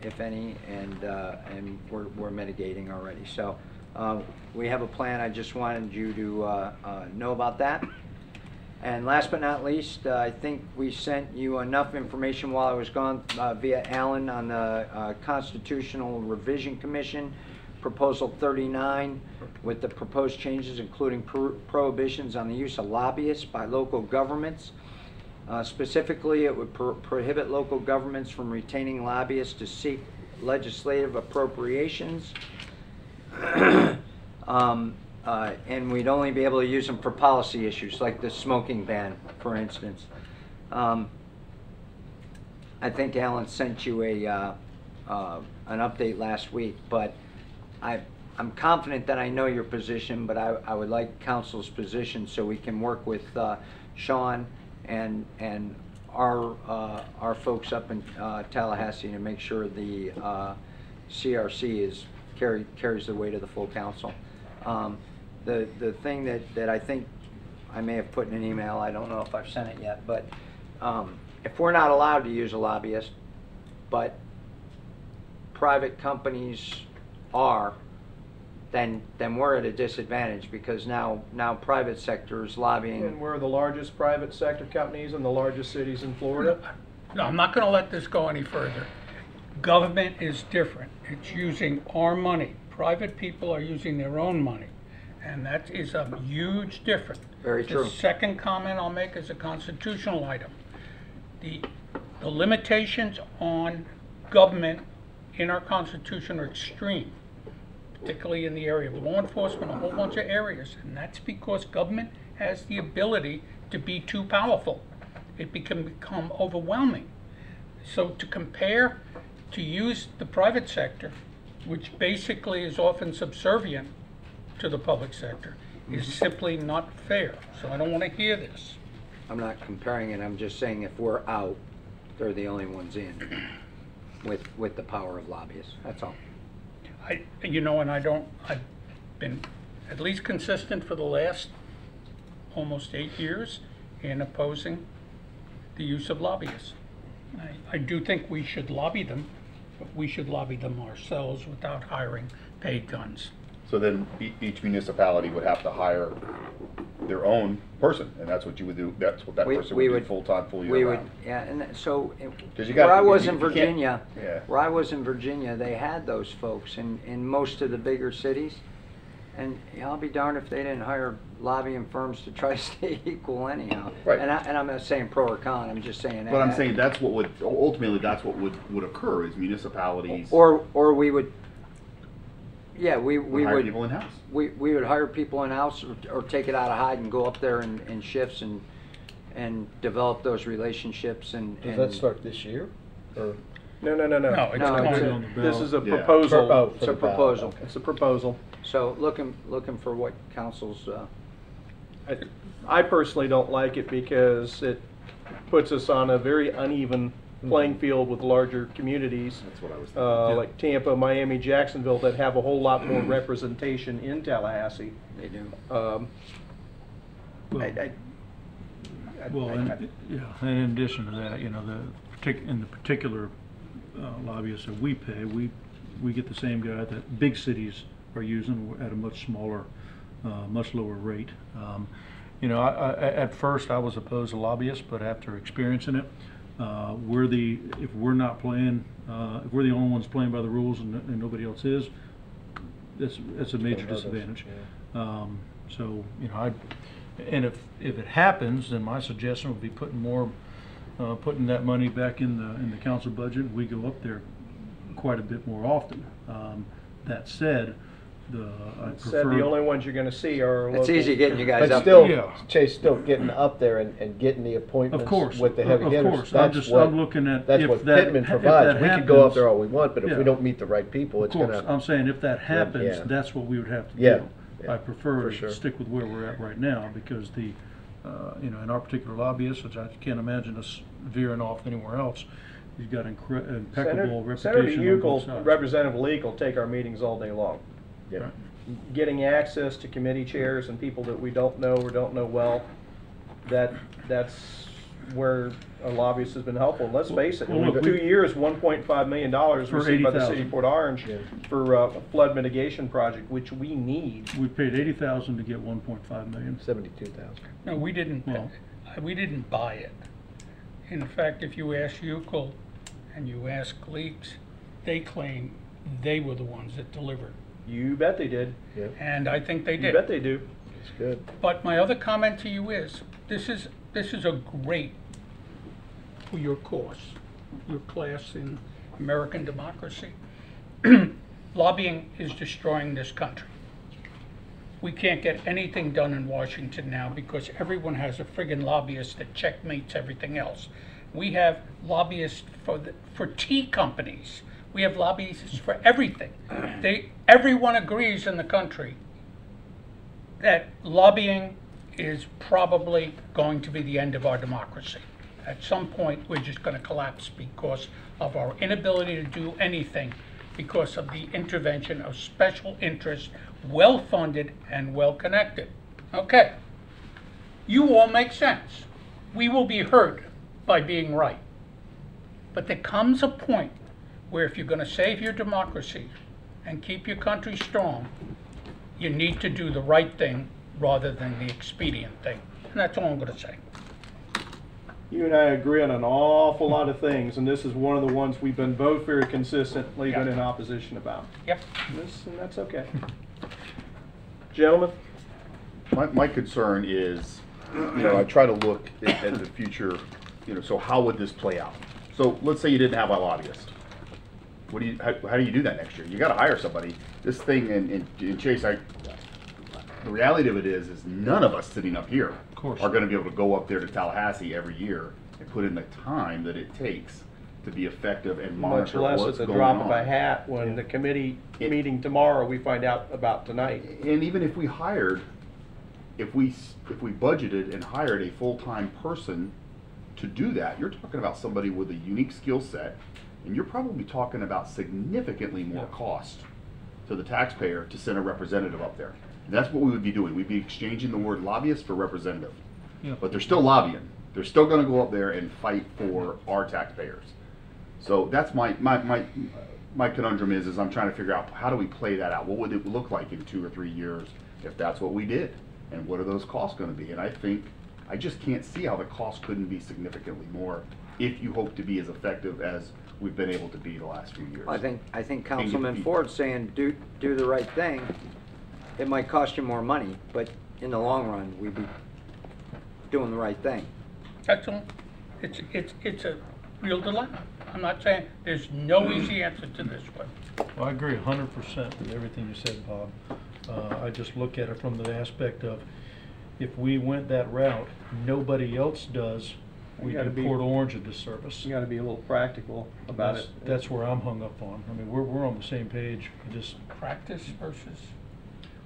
if any, and we're mitigating already. So we have a plan. I just wanted you to know about that. And last but not least, I think we sent you enough information while I was gone via Alan on the Constitutional Revision Commission, Proposal 39, with the proposed changes including prohibitions on the use of lobbyists by local governments. Specifically, it would prohibit local governments from retaining lobbyists to seek legislative appropriations. And we'd only be able to use them for policy issues, like the smoking ban, for instance. I think Alan sent you an update last week, but I'm confident that I know your position, but I would like council's position so we can work with Sean and our folks up in Tallahassee to make sure the CRC carries the weight of the full council. The thing that I think I may have put in an email, I don't know if I've sent it yet, but if we're not allowed to use a lobbyist, but private companies are, then we're at a disadvantage, because now private sector is lobbying. And we're the largest private sector companies in the largest cities in Florida. No, I'm not going to let this go any further. Government is different. It's using our money. Private people are using their own money. And that is a huge difference. Very true. The second comment I'll make is a constitutional item. The limitations on government in our Constitution are extreme, particularly in the area of law enforcement, a whole bunch of areas. And that's because government has the ability to be too powerful. It can become overwhelming. So to use the private sector, which basically is often subservient to the public sector, is simply not fair. So I don't want to hear this. I'm not comparing it, I'm just saying if we're out, they're the only ones in with the power of lobbyists. That's all. I've been at least consistent for the last almost 8 years in opposing the use of lobbyists. I do think we should lobby them, but we should lobby them ourselves without hiring paid guns. So then each municipality would have to hire their own person, and that's what you would do. That's what that person would do full-time, full year round. Yeah, and so where where I was in Virginia, they had those folks in most of the bigger cities, and I'll be darned if they didn't hire lobbying firms to try to stay equal anyhow. Right. And I'm not saying pro or con. I'm just saying. But I'm saying that's what would ultimately would occur is municipalities or we would. Yeah, we would hire people in-house. We would hire people in-house or take it out of hide and go up there in shifts and develop those relationships. Does that start this year? Or? No. This is a Yeah. proposal. It's a proposal. Okay. It's a proposal. So looking for what council's. I personally don't like it because it puts us on a very uneven playing field with larger communities. That's what I was thinking. Like Tampa, Miami, Jacksonville, that have a whole lot more representation in Tallahassee. They do. In addition to that, in the particular lobbyists that we pay, we get the same guy that big cities are using at a much smaller, much lower rate. At first I was opposed to lobbyists, but after experiencing it, if we're not playing, if we're the only ones playing by the rules and nobody else is, that's a major disadvantage. And if it happens, then my suggestion would be putting that money back in the council budget. We go up there quite a bit more often. That said, I prefer the only ones you're going to see are local. It's easy getting you guys but up still, there. Chase, still getting up there and getting the appointments of course, with the heavy hitters. Of course, That's I'm looking at that's if what that, Pittman if provides. that We happens, can go up there all we want, but if yeah. we don't meet the right people, it's going to. I'm saying if that happens, that's what we would have to do. I prefer to stick with where we're at right now because in our particular lobbyists, which I can't imagine us veering off anywhere else, he's got impeccable reputation. Senator on both Uckel, sides. Representative Leak will take our meetings all day long. Yeah. getting access to committee chairs and people that we don't know or don't know well, that's where a lobbyist has been helpful. Let's face it, Well, look, 2 years, $1.5 million For received by the city $80,000. of Port Orange for a flood mitigation project, which we need. We paid $80,000 to get 1.5 million. 72,000. No, we didn't. Well- We didn't buy it. In fact, if you ask UCL and you ask Leaks, they claim they were the ones that delivered. You bet they did. Yep. And I think they You did. bet they do. That's good. But my other comment to you is, this is a great for your course, your class in American democracy. Lobbying is destroying this country. We can't get anything done in Washington now because everyone has a friggin' lobbyist that checkmates everything else. We have lobbyists for tea companies. We have lobbyists for everything. Everyone agrees in the country that lobbying is probably going to be the end of our democracy. At some point, we're just going to collapse because of our inability to do anything, because of the intervention of special interests, well-funded and well-connected. Okay, you all make sense. We will be hurt by being right. But there comes a point where if you're going to save your democracy and keep your country strong, you need to do the right thing rather than the expedient thing. And that's all I'm going to say. You and I agree on an awful lot of things, and this is one of the ones we've been both very consistently been in opposition about. Yep. And that's okay. Gentlemen? My concern is, I try to look at the future, so how would this play out? So let's say you didn't have a lobbyist. How do you do that next year? You got to hire somebody. This thing, and Chase, the reality of it is none of us sitting up here are going to be able to go up there to Tallahassee every year and put in the time that it takes to be effective and monitor Much less what's at the going drop on. of a hat when the committee meeting tomorrow we find out about tonight. And even if we hired, if we budgeted and hired a full-time person to do that, you're talking about somebody with a unique skill set, and you're probably talking about significantly more cost to the taxpayer to send a representative up there. And that's what we would be doing. We'd be exchanging the word lobbyist for representative. Yeah. But they're still lobbying. They're still going to go up there and fight for our taxpayers. So that's my conundrum is I'm trying to figure out how do we play that out? What would it look like in 2 or 3 years if that's what we did? And what are those costs going to be? And I just can't see how the cost couldn't be significantly more if you hope to be as effective as we've been able to be the last few years. I think Councilman Ford's saying do the right thing. It might cost you more money, but in the long run, we'd be doing the right thing. That's all. It's a real dilemma. I'm not saying there's no easy answer to this one. Well, I agree 100% with everything you said, Bob. I just look at it from the aspect of if we went that route, nobody else does. We do Port Orange a disservice. You got to be a little practical about it. That's where I'm hung up on. I mean, we're on the same page. Just practice versus.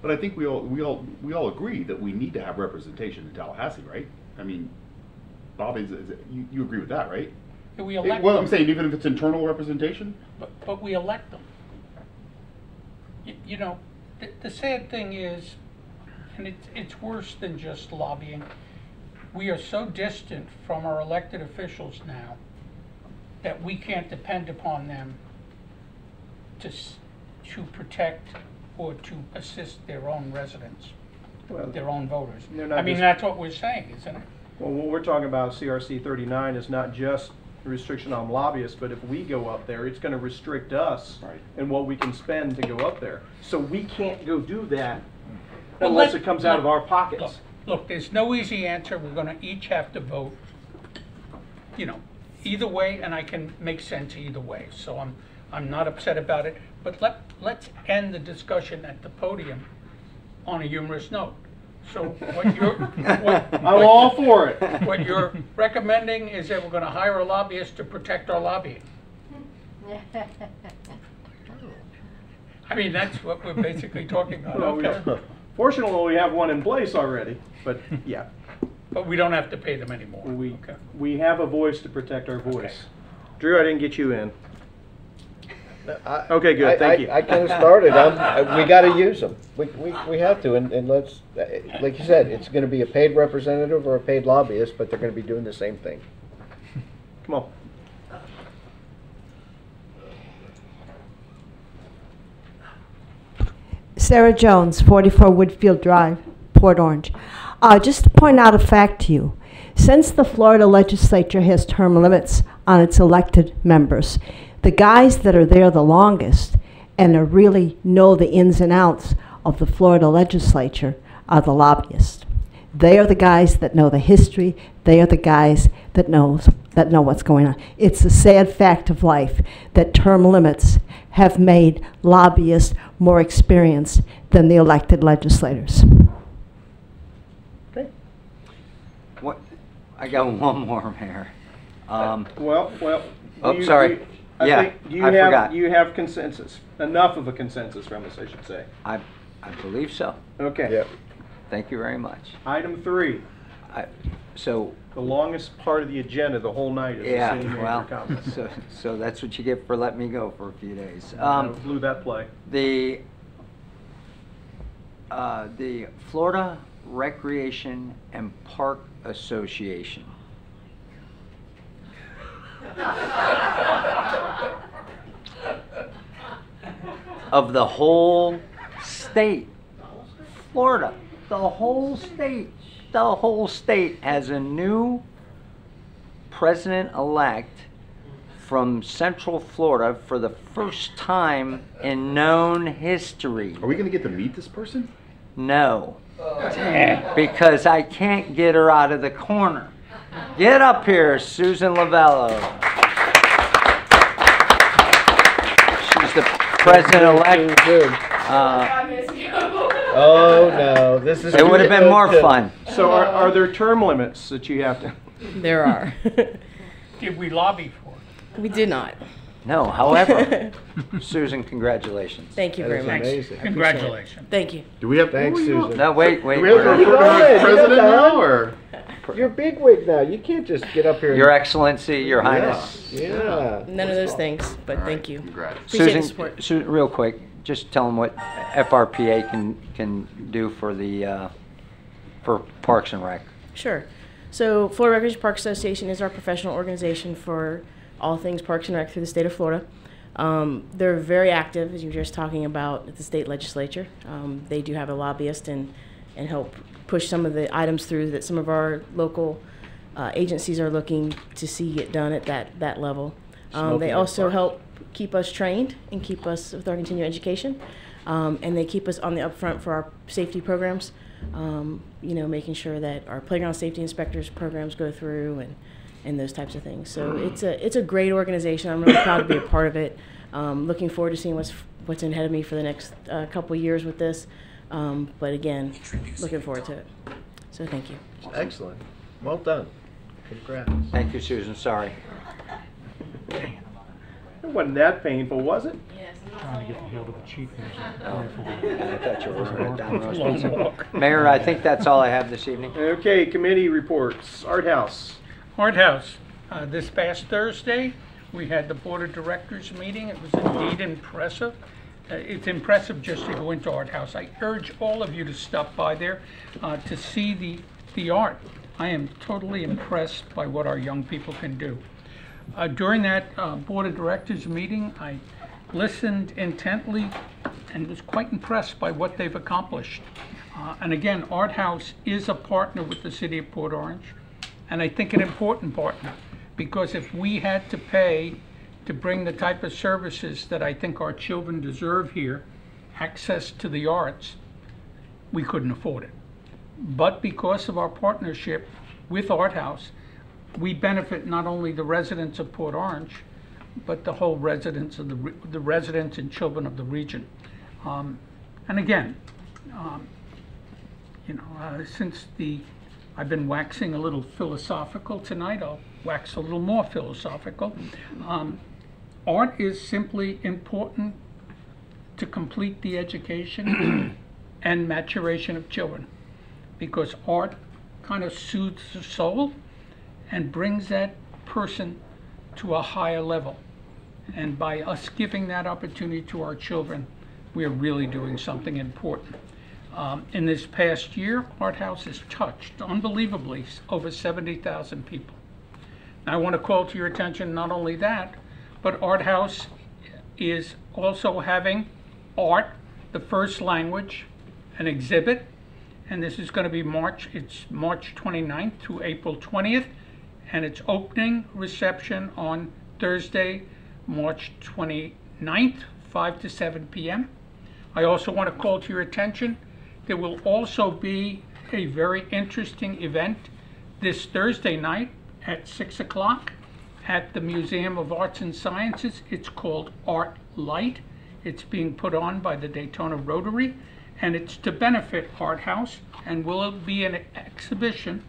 But I think we all agree that we need to have representation in Tallahassee, right? I mean, Bob, you agree with that, right? Yeah, we elect well, them. I'm saying even if it's internal representation. But we elect them. The sad thing is, and it's worse than just lobbying. We are so distant from our elected officials now that we can't depend upon them to protect or to assist their own residents, their own voters. I mean, that's what we're saying, isn't it? Well, what we're talking about, CRC 39, is not just a restriction on lobbyists, but if we go up there, it's going to restrict us and what we can spend to go up there. So we can't go do that unless it comes out of our pockets. Look, there's no easy answer. We're going to each have to vote, either way, and I can make sense either way. So I'm not upset about it. But let's end the discussion at the podium on a humorous note. So what you're, I'm all for it. What you're recommending is that we're going to hire a lobbyist to protect our lobbying. I mean, that's what we're basically talking about. Okay. Fortunately, we have one in place already, but yeah. But we don't have to pay them anymore. We have a voice to protect our voice. Okay. Drew, I didn't get you in. Okay, good, thank you. I kind of started, we gotta use them. We have to, and let's, like you said, it's gonna be a paid representative or a paid lobbyist, but they're gonna be doing the same thing. Come on. Sarah Jones, 44 Woodfield Drive, Port Orange. Just to point out a fact to you, since the Florida legislature has term limits on its elected members, the guys that are there the longest and really know the ins and outs of the Florida legislature are the lobbyists. They are the guys that know the history. They are the guys that know what's going on. It's a sad fact of life that term limits have made lobbyists more experienced than the elected legislators. Okay. What? I got one more, Mayor. Well. Oh, sorry. I forgot. Do you have consensus? Enough of a consensus from us, I should say. I believe so. Okay. Yep. Thank you very much. Item 3. So the longest part of the agenda the whole night is the city manager comments. so that's what you get for letting me go for a few days. Blew that play. The Florida Recreation and Park Association. Of the whole state, Florida, the whole state has a new president-elect from Central Florida for the first time in known history. Are we going to get to meet this person? No, because I can't get her out of the corner. Get up here, Susan Lavello. She's the president-elect. Oh no, this is. It would have been more fun. So are there term limits that you have to? There are. Did we lobby for it? We did not. No, however, Susan, congratulations. Thank you very much. Amazing. Congratulations. Thank you. Do we have? Thanks, Susan. No, wait. Do we have to refer to him as president now, or? You're bigwig now. You can't just get up here. Your Excellency, Your Highness. Yeah. None of those things, but thank you. Congrats. Appreciate the support. Susan, real quick, just tell them what FRPA can do for the for Parks and Rec. Sure. So Florida Recreation Park Association is our professional organization for all things Parks and Rec through the state of Florida. They're very active, as you were just talking about, at the state legislature. They do have a lobbyist and help push some of the items through that some of our local agencies are looking to see get done at that level. They also help keep us trained and keep us with our continuing education. And they keep us on the upfront for our safety programs, making sure that our playground safety inspectors programs go through and those types of things. So it's a great organization. I'm really proud to be a part of it. Looking forward to seeing what's ahead of me for the next couple of years with this. But again, looking forward to it. So thank you. Excellent. Well done. Congrats. Thank you, Susan. Sorry. It wasn't that painful, was it? Yes. Trying to get the hold of the chief. I thought you were down Mayor, I think that's all I have this evening. Okay, committee reports. Art House. Art House, this past Thursday, we had the Board of Directors meeting. It was indeed impressive. It's impressive just to go into Art House. I urge all of you to stop by there to see the art. I am totally impressed by what our young people can do. During that Board of Directors meeting, I listened intently and was quite impressed by what they've accomplished. And again, Art House is a partner with the City of Port Orange, and I think an important partner, because if we had to pay to bring the type of services that I think our children deserve here, access to the arts, we couldn't afford it. But because of our partnership with Art House, we benefit not only the residents of Port Orange, but the whole residents of the residents and children of the region. And again, since I've been waxing a little philosophical tonight, I'll wax a little more philosophical. Art is simply important to complete the education and maturation of children, because art kind of soothes the soul and brings that person to a higher level. And by us giving that opportunity to our children, we are really doing something important. In this past year, Art House has touched, unbelievably, over 70,000 people. I want to call to your attention not only that, but Art House is also having art, the first language, an exhibit, and this is going to be March 29th to April 20th, and its opening reception on Thursday, March 29th, 5 to 7 p.m. I also want to call to your attention, there will also be a very interesting event this Thursday night at 6 o'clock at the Museum of Arts and Sciences. It's called Art Light. It's being put on by the Daytona Rotary, and it's to benefit Art House, and will be an exhibition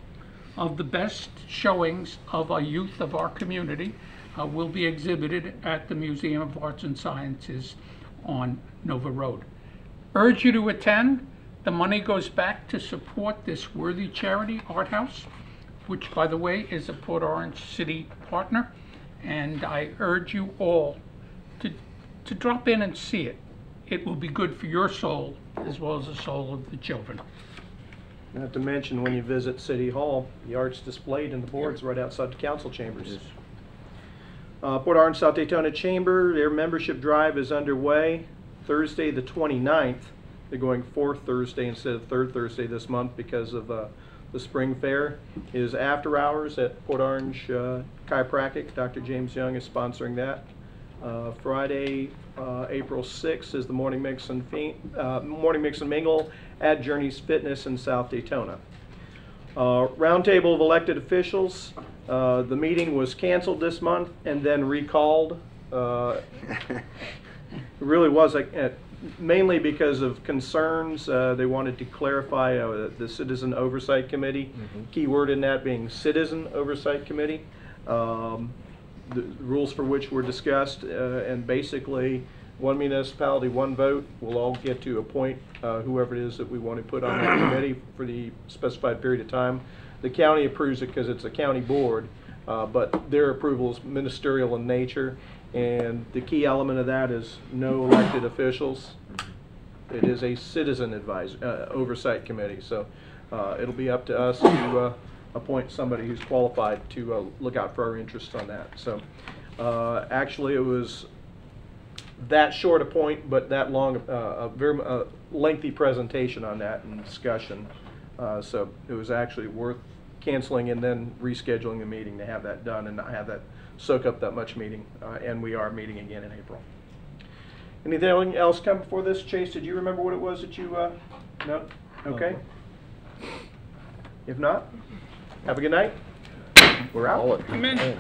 of the best showings of our youth of our community will be exhibited at the Museum of Arts and Sciences on Nova Road. Urge you to attend. The money goes back to support this worthy charity, Art House, which, by the way, is a Port Orange City partner, and I urge you all to drop in and see it. It will be good for your soul as well as the soul of the children. Not to mention, when you visit City Hall, the art's displayed in the boards right outside the council chambers. Port Orange South Daytona Chamber, their membership drive is underway. Thursday the 29th, they're going fourth Thursday instead of third Thursday this month because of the spring fair, is after hours at Port Orange Chiropractic. Dr. James Young is sponsoring that. Friday, April 6th is the morning mix and mingle at Journeys Fitness in South Daytona. Roundtable of elected officials. The meeting was canceled this month and then recalled. It really was mainly because of concerns. They wanted to clarify the Citizen Oversight Committee. Key word in that being Citizen Oversight Committee. The rules for which were discussed, and basically one municipality, one vote. We'll all get to appoint whoever it is that we want to put on that committee for the specified period of time. The county approves it because it's a county board, but their approval is ministerial in nature, and the key element of that is no elected officials. It is a citizen oversight committee, so it'll be up to us to appoint somebody who's qualified to look out for our interests on that. So actually it was that short a point, but that long, a very lengthy presentation on that and discussion. So it was actually worth canceling and then rescheduling the meeting to have that done and not have that soak up that much meeting. And we are meeting again in April. Anything else come before this? Chase, did you remember what it was that you, no? Okay. If not, have a good night. We're out. Come in.